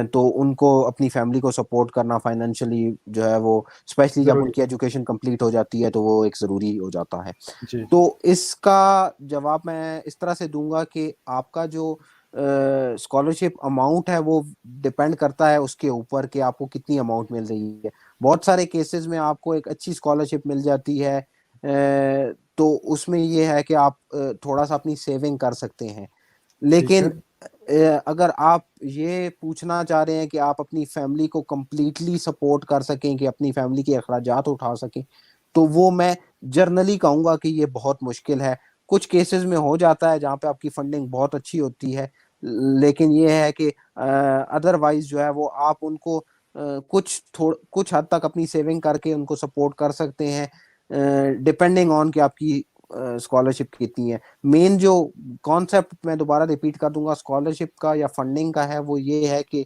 तो उनको अपनी फैमिली को सपोर्ट करना फाइनेंशियली जो है वो, स्पेशली जब ज़रूरी उनकी एजुकेशन कंप्लीट हो जाती है, तो वो एक ज़रूरी हो जाता है। है। जी। तो इसका जवाब मैं इस तरह से दूंगा कि आपका जो स्कॉलरशिप अमाउंट है, वो डिपेंड करता है उसके ऊपर कि आपको कितनी अमाउंट मिल रही है। बहुत सारे केसेस में आपको एक अच्छी स्कॉलरशिप मिल जाती है, तो उसमें ये है कि आप थोड़ा सा अपनी सेविंग कर सकते हैं। ठीक लेकिन है। अगर आप ये पूछना चाह रहे हैं कि आप अपनी फैमिली को कंप्लीटली सपोर्ट कर सकें, कि अपनी फैमिली के अखराजात उठा सकें, तो वो मैं जर्नली कहूँगा कि ये बहुत मुश्किल है। कुछ केसेस में हो जाता है जहाँ पे आपकी फंडिंग बहुत अच्छी होती है, लेकिन ये है कि अदरवाइज जो है वो आप उनको कुछ हद तक अपनी सेविंग करके उनको सपोर्ट कर सकते हैं, डिपेंडिंग ऑन कि आपकी स्कॉलरशिप कितनी है। मेन जो कॉन्सेप्ट मैं दोबारा रिपीट कर दूंगा स्कॉलरशिप का या फंडिंग का है, वो ये है कि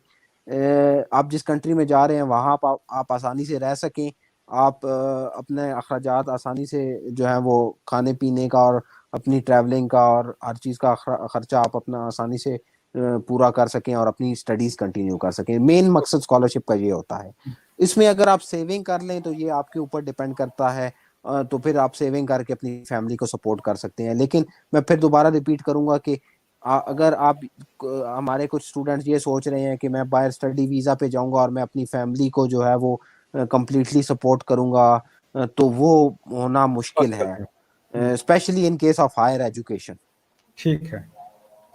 आप जिस कंट्री में जा रहे हैं वहाँ आप आसानी से रह सकें, आप अपने अखराजात आसानी से जो है वो खाने पीने का और अपनी ट्रैवलिंग का और हर चीज़ का खर्चा आप अपना आसानी से पूरा कर सकें और अपनी स्टडीज कंटिन्यू कर सकें। मेन मकसद स्कॉलरशिप का ये होता है। इसमें अगर आप सेविंग कर लें तो ये आपके ऊपर डिपेंड करता है, तो फिर आप सेविंग करके अपनी फैमिली को सपोर्ट कर सकते हैं। लेकिन मैं फिर दोबारा रिपीट करूंगा कि अगर आप हमारे कुछ स्टूडेंट्स ये सोच रहे हैं कि मैं बाहर स्टडी वीज़ा पे जाऊंगा और मैं अपनी फैमिली को जो है वो कंप्लीटली सपोर्ट करूंगा, तो वो होना मुश्किल है, पॉसिबल है। Specially in case of higher education. ठीक है।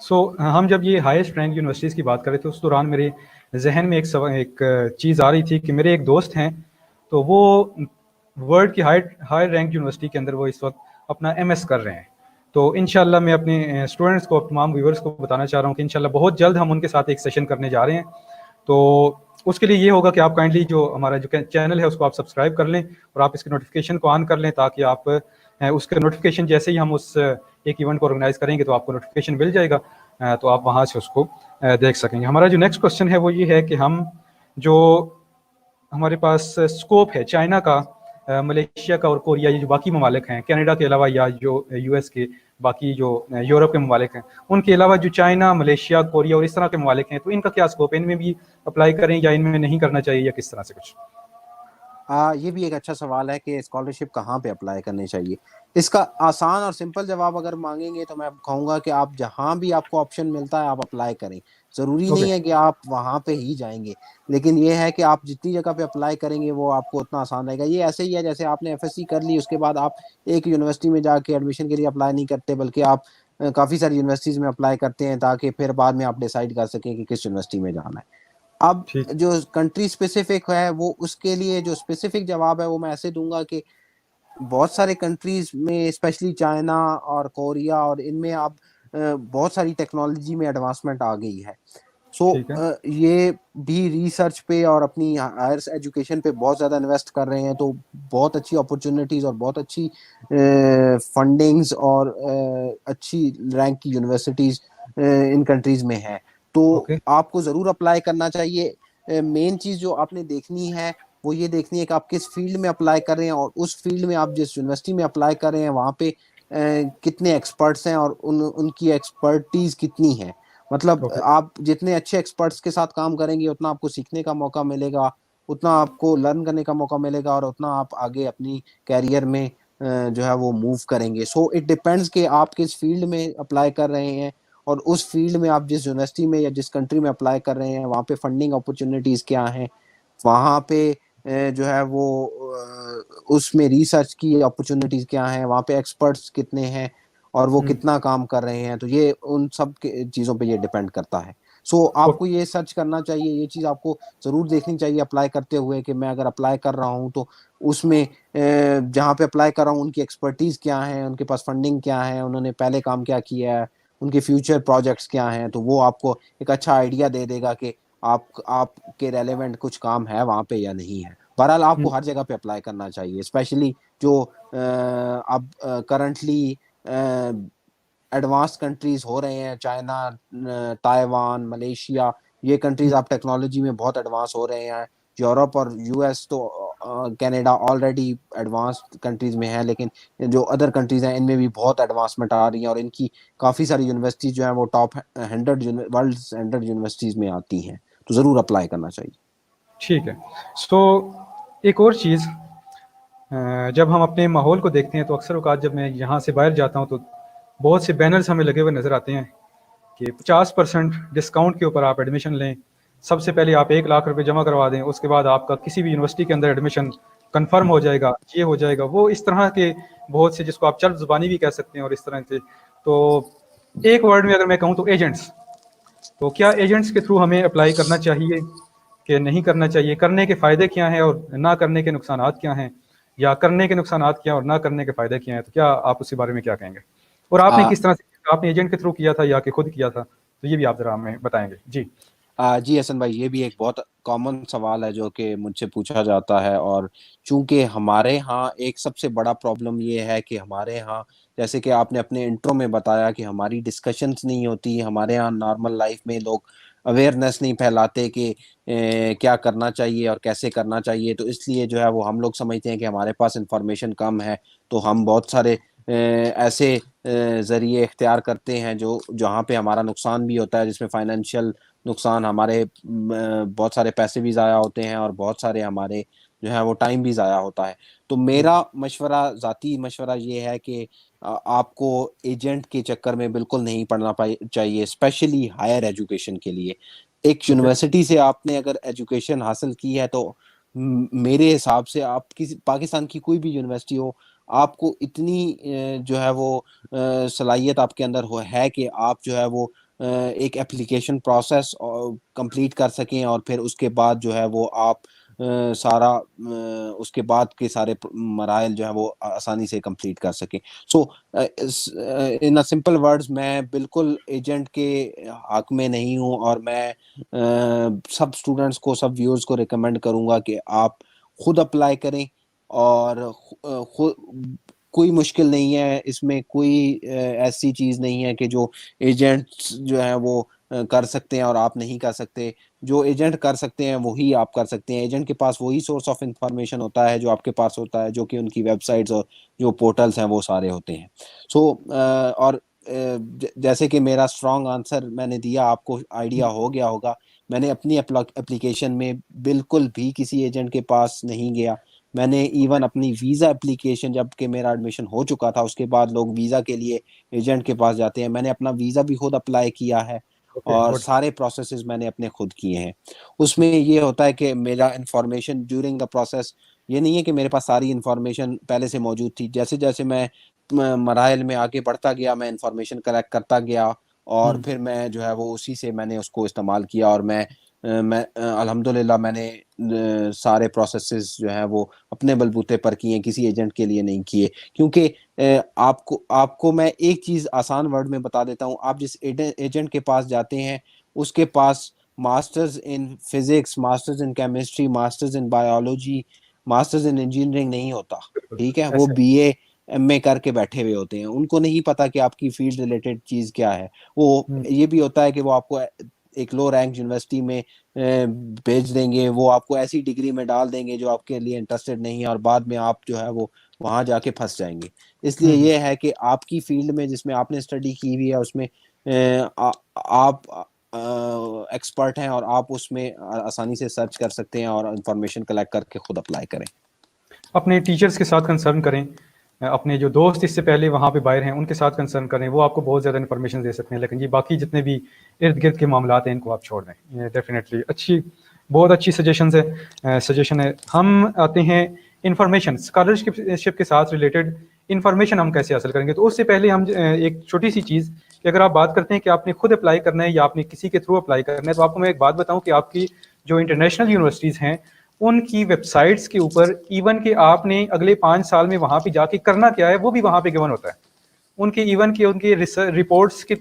सो हम जब ये हाईएस्ट रैंक यूनिवर्सिटीज़ की बात कर रहे थे, उस दौरान मेरे जहन में एक चीज़ आ रही थी कि मेरे एक दोस्त हैं, तो वो वर्ल्ड की हायर रैंक यूनिवर्सिटी के अंदर वो इस वक्त अपना एमएस कर रहे हैं। तो इंशाल्लाह मैं अपने स्टूडेंट्स को, तमाम व्यूवर्स को बताना चाह रहा हूँ कि इंशाल्लाह बहुत जल्द हम उनके साथ एक सेशन करने जा रहे हैं। तो उसके लिए ये होगा कि आप काइंडली जो हमारा जो चैनल है उसको आप सब्सक्राइब कर लें और आप इसके नोटिफिकेशन को ऑन कर लें, ताकि आप उसके नोटिफिकेशन जैसे ही हम उस एक इवेंट को ऑर्गेनाइज करेंगे तो आपको नोटिफिकेशन मिल जाएगा, तो आप वहाँ से उसको देख सकेंगे। हमारा जो नेक्स्ट क्वेश्चन है वो ये है कि हम जो हमारे पास स्कोप है चाइना का, मलेशिया का और कोरिया, ये जो बाकी ममालिक हैं कनाडा के अलावा, या जो यूएस के बाकी जो यूरोप के ममालिक हैं, उनके अलावा जो चाइना, मलेशिया, कोरिया और इस तरह के ममालिक हैं, तो इनका क्या स्कोप है? इनमें भी अप्लाई करें या इनमें नहीं करना चाहिए, या किस तरह से कुछ? ये भी एक अच्छा सवाल है कि स्कॉलरशिप कहाँ पे अप्लाई करनी चाहिए। इसका आसान और सिंपल जवाब अगर मांगेंगे तो मैं कहूँगा कि आप जहाँ भी आपको ऑप्शन मिलता है आप अप्लाई करें। ज़रूरी ओके। नहीं है कि आप वहाँ पे ही जाएंगे, लेकिन ये है कि आप जितनी जगह पे अप्लाई करेंगे वो आपको उतना आसान रहेगा। ये ऐसे ही है जैसे आपने एफएससी कर ली, उसके बाद आप एक यूनिवर्सिटी में जाके एडमिशन के लिए अप्लाई नहीं करते, बल्कि आप काफ़ी सारी यूनिवर्सिटीज़ में अप्लाई करते हैं, ताकि फिर बाद में आप डिसाइड कर सकें कि किस यूनिवर्सिटी में जाना है। अब ठीक। जो कंट्री स्पेसिफिक है वो, उसके लिए जो स्पेसिफिक जवाब है वो मैं ऐसे दूंगा कि बहुत सारे कंट्रीज में स्पेशली चाइना और कोरिया और इनमें अब बहुत सारी टेक्नोलॉजी में एडवांसमेंट आ गई है। सो ठीक है। ये भी रिसर्च पे और अपनी हायर एजुकेशन पे बहुत ज़्यादा इन्वेस्ट कर रहे हैं, तो बहुत अच्छी अपॉर्चुनिटीज़ और बहुत अच्छी फंडिंग्स और अच्छी रैंक की यूनिवर्सिटीज़ इन कंट्रीज़ में है। तो ओके। आपको ज़रूर अप्लाई करना चाहिए। मेन चीज़ जो आपने देखनी है वो ये देखनी है कि आप किस फील्ड में अप्लाई कर रहे हैं, और उस फील्ड में आप जिस यूनिवर्सिटी में अप्लाई कर रहे हैं वहाँ पे कितने एक्सपर्ट्स हैं और उनकी एक्सपर्टीज कितनी है। मतलब ओके। आप जितने अच्छे एक्सपर्ट्स के साथ काम करेंगे उतना आपको सीखने का मौका मिलेगा, उतना आपको लर्न करने का मौका मिलेगा, और उतना आप आगे अपनी कैरियर में जो है वो मूव करेंगे। सो इट डिपेंड्स कि आप किस फील्ड में अप्लाई कर रहे हैं, और उस फील्ड में आप जिस यूनिवर्सिटी में या जिस कंट्री में अप्लाई कर रहे हैं वहाँ पे फंडिंग अपॉर्चुनिटीज़ क्या हैं, वहाँ पे जो है वो उसमें रिसर्च की अपॉर्चुनिटीज़ क्या हैं, वहाँ पे एक्सपर्ट्स कितने हैं और वो कितना काम कर रहे हैं। तो ये उन सब चीज़ों पे ये डिपेंड करता है। सो आपको ये सर्च करना चाहिए, ये चीज़ आपको ज़रूर देखनी चाहिए अप्लाई करते हुए, कि मैं अगर अप्लाई कर रहा हूँ तो उसमें जहाँ पे अप्लाई कर रहा हूँ उनकी एक्सपर्टीज़ क्या है, उनके पास फंडिंग क्या है, उन्होंने पहले काम क्या किया है, उनके फ्यूचर प्रोजेक्ट्स क्या हैं। तो वो आपको एक अच्छा आइडिया दे देगा कि आपके रेलेवेंट कुछ काम है वहाँ पे या नहीं है। बहरहाल आपको हर जगह पे अप्लाई करना चाहिए, स्पेशली जो अब करंटली एडवांस कंट्रीज हो रहे हैं, चाइना, ताइवान, मलेशिया, ये कंट्रीज आप टेक्नोलॉजी में बहुत एडवांस हो रहे हैं। यूरोप और यूएस तो कनाडा ऑलरेडी एडवांस कंट्रीज में है, लेकिन जो अदर कंट्रीज हैं इनमें भी बहुत एडवांसमेंट आ रही है, और इनकी काफ़ी सारी यूनिवर्सिटीज जो हैं वो टॉप 100 वर्ल्ड 100 यूनिवर्सिटीज में आती हैं। तो ज़रूर अप्लाई करना चाहिए। ठीक है। सो एक और चीज़, जब हम अपने माहौल को देखते हैं तो अक्सर औकात जब मैं यहाँ से बाहर जाता हूँ तो बहुत से बैनर्स हमें लगे हुए नज़र आते हैं कि 50% डिस्काउंट के ऊपर आप एडमिशन लें, सबसे पहले आप 1 लाख रुपए जमा करवा दें, उसके बाद आपका किसी भी यूनिवर्सिटी के अंदर एडमिशन कंफर्म हो जाएगा, ये हो जाएगा, वो इस तरह के बहुत से, जिसको आप चर्ब जुबानी भी कह सकते हैं, और इस तरह से। तो एक वर्ड में अगर मैं कहूँ तो एजेंट्स, तो क्या एजेंट्स के थ्रू हमें अप्लाई करना चाहिए कि नहीं करना चाहिए? करने के फ़ायदे क्या हैं और ना करने के नुकसानात क्या हैं? या करने के नुकसानात क्या हैं और ना करने के फ़ायदे क्या हैं? तो क्या आप उसके बारे में क्या कहेंगे? और आपने आ, किस तरह से, आपने एजेंट के थ्रू किया था या कि खुद किया था? तो ये भी आप ज़रा हमें बताएँगे। जी। जी हसन भाई, ये भी एक बहुत कॉमन सवाल है जो कि मुझसे पूछा जाता है। और चूंकि हमारे यहाँ एक सबसे बड़ा प्रॉब्लम ये है कि हमारे यहाँ, जैसे कि आपने अपने इंट्रो में बताया, कि हमारी डिस्कशंस नहीं होती हमारे यहाँ। नॉर्मल लाइफ में लोग अवेयरनेस नहीं फैलाते कि क्या करना चाहिए और कैसे करना चाहिए। तो इसलिए जो है वो हम लोग समझते हैं कि हमारे पास इंफॉर्मेशन कम है, तो हम बहुत सारे ऐसे जरिए इख्तियार करते हैं जो जहाँ पे हमारा नुकसान भी होता है, जिसमें फाइनेंशियल नुकसान, हमारे बहुत सारे पैसे भी ज़ाया होते हैं और बहुत सारे हमारे जो है वो टाइम भी ज़ाया होता है। तो मेरा मशवरा, ज़ाती मशवरा ये है कि आपको एजेंट के चक्कर में बिल्कुल नहीं पड़ना चाहिए, स्पेशली हायर एजुकेशन के लिए। एक ओके। यूनिवर्सिटी से आपने अगर एजुकेशन हासिल की है तो मेरे हिसाब से आप किसी पाकिस्तान की कोई भी यूनिवर्सिटी हो, आपको इतनी जो है वो सलाहियत आपके अंदर हो है कि आप जो है वो एक एप्लीकेशन प्रोसेस कंप्लीट कर सकें, और फिर उसके बाद जो है वो आप सारा उसके बाद के सारे मराइल जो है वो आसानी से कंप्लीट कर सकें। सो इन अ सिंपल वर्ड्स, मैं बिल्कुल एजेंट के हक में नहीं हूं, और मैं सब स्टूडेंट्स को, सब व्यूअर्स को रिकमेंड करूंगा कि आप खुद अप्लाई करें। और खुद, कोई मुश्किल नहीं है इसमें, कोई ऐसी चीज़ नहीं है कि जो एजेंट्स जो हैं वो कर सकते हैं और आप नहीं कर सकते। जो एजेंट कर सकते हैं वही आप कर सकते हैं। एजेंट के पास वही सोर्स ऑफ इंफॉर्मेशन होता है जो आपके पास होता है, जो कि उनकी वेबसाइट्स और जो पोर्टल्स हैं वो सारे होते हैं। सो और जैसे कि मेरा स्ट्रॉन्ग आंसर मैंने दिया, आपको आइडिया हो गया होगा। मैंने अपनी एप्लीकेशन में बिल्कुल भी किसी एजेंट के पास नहीं गया। मैंने इवन अपनी वीज़ा एप्लीकेशन, जबकि मेरा एडमिशन हो चुका था, उसके बाद लोग वीज़ा के लिए एजेंट के पास जाते हैं, मैंने अपना वीज़ा भी खुद अप्लाई किया है। ओके, और गुड। सारे प्रोसेसेस मैंने अपने खुद किए हैं। उसमें ये होता है कि मेरा इंफॉर्मेशन ड्यूरिंग द प्रोसेस, ये नहीं है कि मेरे पास सारी इंफॉर्मेशन पहले से मौजूद थी। जैसे जैसे मैं मराइल में आगे बढ़ता गया, मैं इंफॉर्मेशन कलेक्ट करता गया, और हुँ। फिर मैं जो है वो उसी से मैंने उसको इस्तेमाल किया। और मैं अल्हम्दुलिल्लाह मैंने सारे प्रोसेसेस जो है वो अपने बलबूते पर किए, किसी एजेंट के लिए नहीं किए। क्योंकि आपको आपको मैं एक चीज़ आसान वर्ड में बता देता हूँ। आप जिस एजेंट के पास जाते हैं, उसके पास masters in physics, masters in chemistry, masters in biology, masters in engineering नहीं होता। बिल्कुल, ठीक है, वो ऐसे। बीए एमए करके बैठे हुए होते हैं। उनको नहीं पता कि आपकी फील्ड रिलेटेड चीज़ क्या है। वो हुँ, ये भी होता है कि वो आपको एक लो रैंक यूनिवर्सिटी में भेज देंगे, वो आपको ऐसी डिग्री में डाल देंगे जो आपके लिए इंटरेस्टेड नहीं है, और बाद में आप जो है वो वहां जाके फंस जाएंगे। इसलिए हुँ, हुँ। ये है कि आपकी फील्ड में जिसमें आपने स्टडी की हुई है उसमें आप एक्सपर्ट हैं, और आप उसमें आसानी से सर्च कर सकते हैं और इंफॉर्मेशन कलेक्ट करके खुद अप्लाई करें। अपने टीचर्स के साथ कंसर्न करें। अपने जो दोस्त इससे पहले वहाँ पे बाहर हैं, उनके साथ कंसर्न करें, वो आपको बहुत ज़्यादा इन्फॉर्मेशन दे सकते हैं। लेकिन ये बाकी जितने भी इर्द-गिर्द के मामलात हैं, इनको आप छोड़ दें। ये डेफ़िनेटली अच्छी, बहुत अच्छी सजेशन है। हम आते हैं इन्फॉर्मेशन, स्कॉलरशिप के साथ रिलेटेड इन्फॉर्मेशन हम कैसे हासिल करेंगे? तो उससे पहले हम एक छोटी-सी चीज़, कि अगर आप बात करते हैं कि आपने खुद अप्लाई करना है या आपने किसी के थ्रू अप्लाई करना है, तो आपको मैं एक बात बताऊँ कि आपकी जो इंटरनेशनल यूनिवर्सिटीज़ हैं, उनकी वेबसाइट्स के ऊपर इवन कि आपने अगले 5 साल में वहाँ पे जाके करना क्या है, वो भी वहाँ पे गिवन होता है। उनके इवन के उनके रिपोर्ट्स के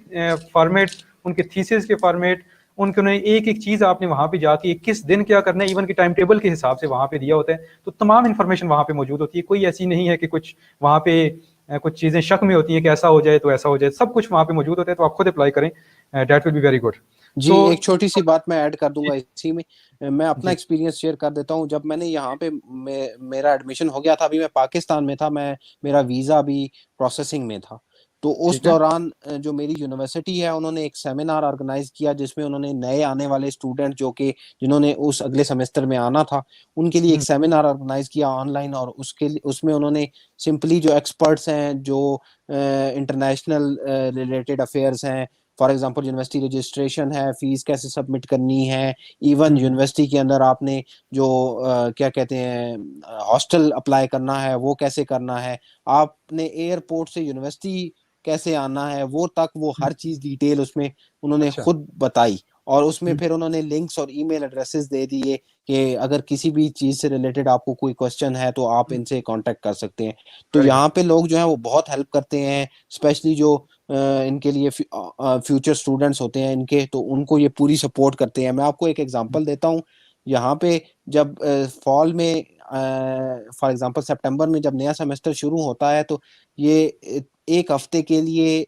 फॉर्मेट, उनके थीसिस के फॉर्मेट, उनके उन्हें एक-एक चीज़ आपने वहाँ पे जाके किस दिन क्या करना है, इवन के टाइम टेबल के हिसाब से वहाँ पे दिया होता है। तो तमाम इन्फॉर्मेशन वहाँ पे मौजूद होती है। कोई ऐसी नहीं है कि कुछ वहाँ पे कुछ चीज़ें शक में होती हैं कि ऐसा हो जाए तो ऐसा हो जाए। सब कुछ वहाँ पे मौजूद होता है, तो आप खुद अप्लाई करें। That will be very good. जी, तो एक छोटी सी बात मैं ऐड कर जी, दूंगा इसी में। मैं अपना जी, एक्सपीरियंस शेयर कर देता हूँ। जब मैंने यहाँ पे मेरा एडमिशन हो गया था, अभी मैं पाकिस्तान में था, मैं मेरा वीज़ा अभी प्रोसेसिंग में था। तो उस ठीक है। दौरान जो मेरी यूनिवर्सिटी है, उन्होंने एक सेमिनार ऑर्गेनाइज किया, जिसमें उन्होंने नए आने वाले स्टूडेंट जो कि जिन्होंने उस अगले सेमेस्टर में आना था, उनके लिए एक हुँ, सेमिनार ऑर्गेनाइज किया ऑनलाइन। और उसमें उन्होंने सिंपली जो एक्सपर्ट्स हैं, जो इंटरनेशनल रिलेटेड अफेयर्स हैं, फॉर एग्जांपल यूनिवर्सिटी रजिस्ट्रेशन है, फीस कैसे सबमिट करनी है, इवन हुँ, हुँ, यूनिवर्सिटी के अंदर आपने जो क्या कहते हैं हॉस्टल अप्लाई करना है वो कैसे करना है, आपने एयरपोर्ट से यूनिवर्सिटी कैसे आना है, वो तक वो हर चीज डिटेल उसमें उन्होंने अच्छा। खुद बताई। और उसमें हम्म, फिर उन्होंने लिंक्स और ईमेल एड्रेसेस दे दिए कि अगर किसी भी चीज से रिलेटेड आपको कोई क्वेश्चन है तो आप इनसे कांटेक्ट कर सकते हैं। तो वेरी गुड। यहाँ पे लोग जो है वो बहुत हेल्प करते हैं, स्पेशली जो इनके लिए फ्यूचर स्टूडेंट्स होते हैं इनके, तो उनको ये पूरी सपोर्ट करते हैं। मैं आपको एक एग्जांपल देता हूँ। यहाँ पे जब फॉल में, फॉर एग्जांपल सितंबर में जब नया सेमेस्टर शुरू होता है, तो ये एक हफ्ते के लिए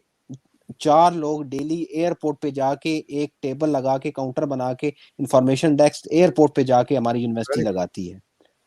4 लोग डेली एयरपोर्ट पे जाके एक टेबल लगा के, काउंटर बना के, इंफॉर्मेशन डेस्क एयरपोर्ट पे जाके हमारी यूनिवर्सिटी वेरी गुड। लगाती है।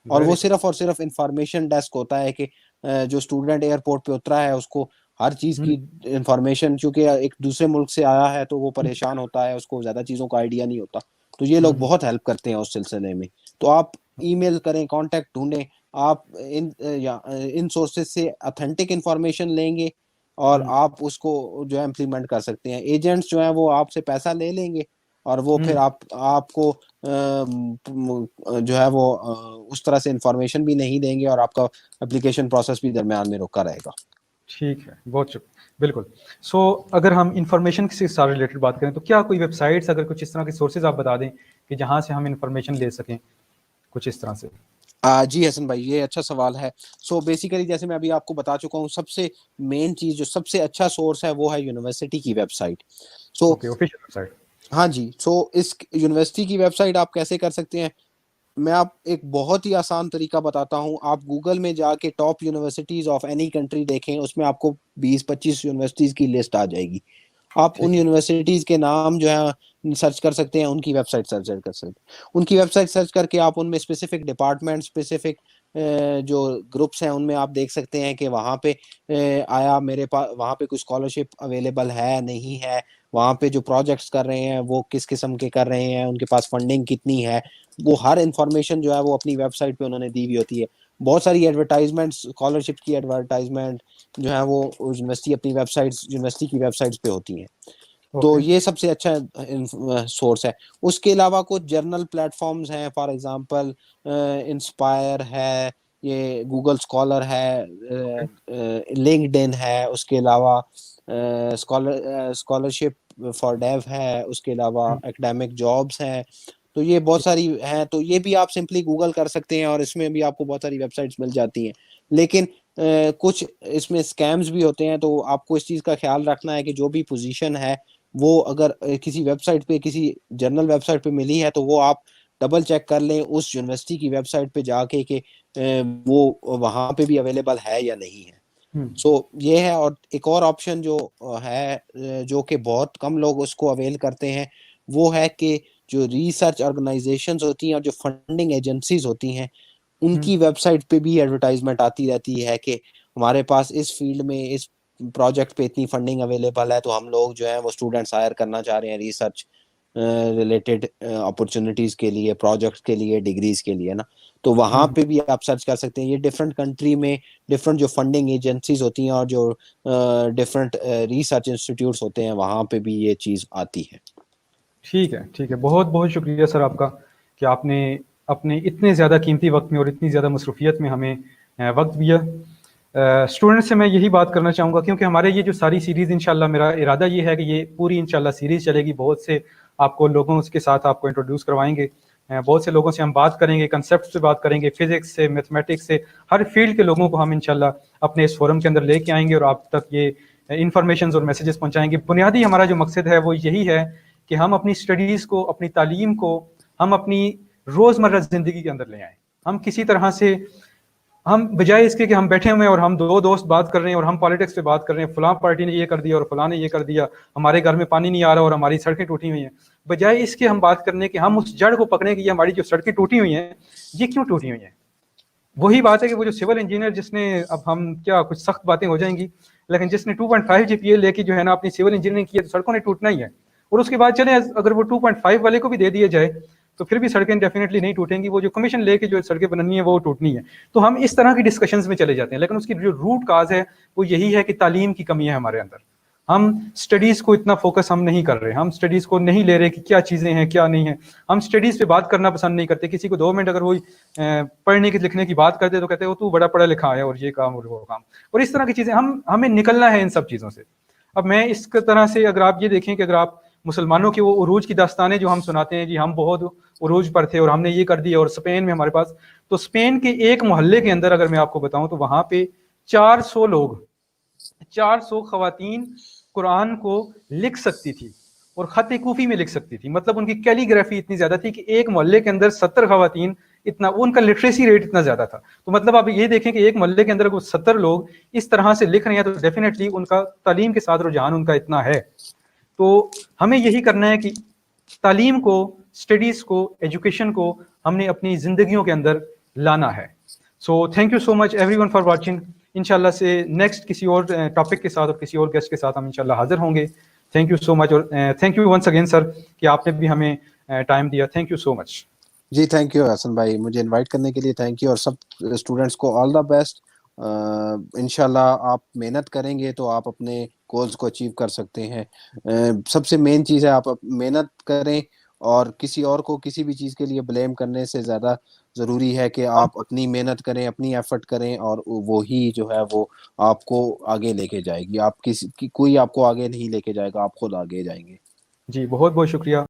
और वो वेरी गुड। सिर्फ और सिर्फ इंफॉर्मेशन डेस्क होता है कि जो स्टूडेंट एयरपोर्ट पे उतरा है उसको हर चीज की हम्म, इंफॉर्मेशन, चूंकि एक दूसरे मुल्क से आया है तो वो परेशान होता है, उसको ज्यादा चीजों का आइडिया नहीं होता। तो ये लोग हम्म, बहुत हेल्प करते हैं उस सिलसिले में। तो आप ईमेल करें, कांटेक्ट ढूंढें, आप इन सोर्सेज से ऑथेंटिक इंफॉर्मेशन लेंगे और हम्म, आप उसको जो है इम्प्लीमेंट कर सकते हैं। एजेंट्स जो है वो आपसे पैसा ले लेंगे और वो फिर हम्म, आपको जो है वो उस तरह से इंफॉर्मेशन भी नहीं देंगे और आपका एप्लीकेशन प्रोसेस भी दरमियान में रुका रहेगा। ठीक है, बहुत शुक्रिया, बिल्कुल। सो अगर हम इंफॉर्मेशन से साथ रिलेटेड बात करें तो क्या कोई वेबसाइट्स, अगर कुछ इस तरह के सोर्सेज आप बता दें कि जहां से हम इंफॉर्मेशन ले सकें कुछ इस तरह से। जी हसन भाई, ये अच्छा सवाल है। सो बेसिकली जैसे मैं अभी आपको बता चुका हूँ, सबसे मेन चीज जो सबसे अच्छा सोर्स है वो है यूनिवर्सिटी की website. So okay, official website. हाँ जी, सो इस यूनिवर्सिटी की वेबसाइट आप कैसे कर सकते हैं, मैं आप एक बहुत ही आसान तरीका बताता हूँ। आप गूगल में जाके top universities of any country देखें, उसमें आपको 20-25 यूनिवर्सिटीज की लिस्ट आ जाएगी। आप उन ठीक है। यूनिवर्सिटीज के नाम जो है सर्च कर सकते हैं, उनकी वेबसाइट सर्च कर सकते हैं। उनकी वेबसाइट सर्च करके आप उनमें स्पेसिफिक डिपार्टमेंट, स्पेसिफिक जो ग्रुप्स हैं उनमें आप देख सकते हैं कि वहाँ पे आया मेरे पास, वहाँ पे कुछ स्कॉलरशिप अवेलेबल है नहीं है, वहाँ पे जो प्रोजेक्ट्स कर रहे हैं वो किस किस्म के कर रहे हैं, उनके पास फंडिंग कितनी है, वो हर इंफॉर्मेशन जो है वो अपनी वेबसाइट पे उन्होंने दी हुई होती है। बहुत सारी एडवर्टाइजमेंट, स्कॉलरशिप की एडवर्टाइजमेंट जो है वो यूनिवर्सिटी अपनी वेबसाइट, यूनिवर्सिटी की वेबसाइट्स पे होती हैं। तो ओके। ये सबसे अच्छा सोर्स है। उसके अलावा कुछ जर्नल प्लेटफॉर्म्स हैं, फॉर एग्जांपल इंस्पायर है, ये गूगल स्कॉलर है, ओके। लिंक्डइन है, उसके अलावा स्कॉलरशिप फॉर डेव है, उसके अलावा एकेडमिक जॉब्स हैं। तो ये बहुत ठीक। सारी हैं, तो ये भी आप सिंपली गूगल कर सकते हैं और इसमें भी आपको बहुत सारी वेबसाइट्स मिल जाती हैं। लेकिन कुछ इसमें स्कैम्स भी होते हैं, तो आपको इस चीज़ का ख्याल रखना है कि जो भी पोजीशन है वो अगर किसी वेबसाइट पे, किसी जर्नल वेबसाइट पे मिली है, तो वो आप डबल चेक कर लें उस यूनिवर्सिटी की वेबसाइट पे जाके कि वो वहाँ पे भी अवेलेबल है या नहीं है। हम्म, सो ये है। और एक और ऑप्शन जो है, जो कि बहुत कम लोग उसको अवेल करते हैं, वो है कि जो रिसर्च ऑर्गेनाइजेशंस होती हैं और जो फंडिंग एजेंसीज होती हैं, हम्म, उनकी वेबसाइट पे भी एडवर्टाइजमेंट आती रहती है कि हमारे पास इस फील्ड में, इस प्रोजेक्ट पे इतनी फंडिंग अवेलेबल है, तो हम लोग जो है वो स्टूडेंट्स हायर करना चाह रहे हैं रिसर्च रिलेटेड अपॉर्चुनिटीज के लिए, प्रोजेक्ट्स के लिए, डिग्रीज के लिए ना। तो वहाँ हम्म। पे भी आप सर्च कर सकते हैं। ये डिफरेंट कंट्री में डिफरेंट जो फंडिंग एजेंसीज होती हैं और जो डिफरेंट रिसर्च इंस्टीट्यूट्स होते हैं, वहाँ पे भी ये चीज़ आती है। ठीक है, ठीक है, बहुत बहुत शुक्रिया सर आपका कि आपने अपने इतने ज़्यादा कीमती वक्त में और इतनी ज़्यादा मसरूफियत में हमें वक्त दिया। स्टूडेंट से मैं यही बात करना चाहूँगा, क्योंकि हमारे ये जो सारी सीरीज़, इंशाल्लाह मेरा इरादा ये है कि ये पूरी इंशाल्लाह सीरीज़ चलेगी, बहुत से आपको लोगों के साथ आपको इंट्रोड्यूस करवाएंगे, बहुत से लोगों से हम बात करेंगे, कंसेप्ट से बात करेंगे, फिजिक्स से, मैथमेटिक्स से, हर फील्ड के लोगों को हम इंशाल्लाह अपने इस फोरम के अंदर लेके आएंगे और आप तक ये इंफॉर्मेशन और मैसेजेस पहुंचाएंगे। बुनियादी हमारा जो मकसद है वो यही है कि हम अपनी स्टडीज़ को, अपनी तालीम को, हम अपनी रोज़मर्रा ज़िंदगी के अंदर ले आएँ। हम किसी तरह से, हम बजाय इसके कि हम बैठे हुए हैं और हम दो दोस्त बात कर रहे हैं और हम पॉलिटिक्स पे बात कर रहे हैं, फलां पार्टी ने ये कर दिया और फलां ने ये कर दिया, हमारे घर में पानी नहीं आ रहा और हमारी सड़कें टूटी हुई हैं, बजाय इसके हम बात करने कि हम उस जड़ को पकड़ें कि ये हमारी जो सड़कें टूटी हुई हैं ये क्यों टूटी हुई हैं। वही बात है कि वो जो सिविल इंजीनियर जिसने, अब हम क्या, कुछ सख्त बातें हो जाएंगी, लेकिन जिसने 2.5 जीपीए लेके जो है ना अपनी सिविल इंजीनियरिंग की है, तो सड़कों ने टूटना ही है। और उसके बाद चले, अगर वो 2.5 वाले को भी दे दिया जाए तो फिर भी सड़कें डेफिनेटली नहीं टूटेंगी, वो जो कमीशन लेके जो सड़कें बननी है वो टूटनी है। तो हम इस तरह की डिस्कशंस में चले जाते हैं, लेकिन उसकी जो रूट काज है वो यही है कि तालीम की कमी है हमारे अंदर। हम स्टडीज़ को इतना फोकस हम नहीं कर रहे, हम स्टडीज़ को नहीं ले रहे कि क्या चीज़ें हैं क्या नहीं है। हम स्टडीज़ पे बात करना पसंद नहीं करते। किसी को 2 मिनट अगर वो पढ़ने की लिखने की बात करते तो कहते हो तू बड़ा पढ़ा लिखा है और ये काम और वो काम, और इस तरह की चीज़ें। हमें निकलना है इन सब चीज़ों से। अब मैं इस तरह से, अगर आप ये देखें कि अगर आप मुसलमानों के वो उरूज की दास्तानें जो हम सुनाते हैं, जी हम बहुत उरूज पर थे और हमने ये कर दिया और स्पेन में हमारे पास, तो स्पेन के एक मोहल्ले के अंदर अगर मैं आपको बताऊं तो वहां पे 400 लोग, 400 खवातीन कुरान को लिख सकती थी और खत कूफी में लिख सकती थी। मतलब उनकी कैलीग्राफी इतनी ज्यादा थी कि एक मोहल्ले के अंदर 70 खवातीन, इतना उनका लिटरेसी रेट इतना ज्यादा था। तो मतलब आप ये देखें कि एक मोहल्ले के अंदर 70 लोग इस तरह से लिख रहे हैं, तो डेफिनेटली उनका तालीम के साथ रुझान उनका इतना है। तो हमें यही करना है कि तालीम को, स्टडीज को, एजुकेशन को हमने अपनी जिंदगियों के अंदर लाना है। So thank you so much everyone for watching. इंशाल्लाह से नेक्स्ट किसी और टॉपिक के साथ और किसी और गेस्ट के साथ हम इंशाल्लाह हाजिर होंगे। थैंक यू सो मच, और thank you once again sir कि आपने भी हमें टाइम दिया। Thank you so much. जी थैंक यू हसन भाई, मुझे इनवाइट करने के लिए थैंक यू, और सब स्टूडेंट्स को ऑल द बेस्ट। इंशाल्लाह आप मेहनत करेंगे तो आप अपने गोल्स को अचीव कर सकते हैं। सबसे मेन चीज़ है आप मेहनत करें, और किसी और को किसी भी चीज़ के लिए ब्लेम करने से ज़्यादा ज़रूरी है कि आप अपनी मेहनत करें, अपनी एफर्ट करें, और वो ही जो है वो आपको आगे लेके जाएगी। आप कोई आपको आगे नहीं लेके जाएगा, आप खुद आगे जाएंगे। जी बहुत बहुत शुक्रिया।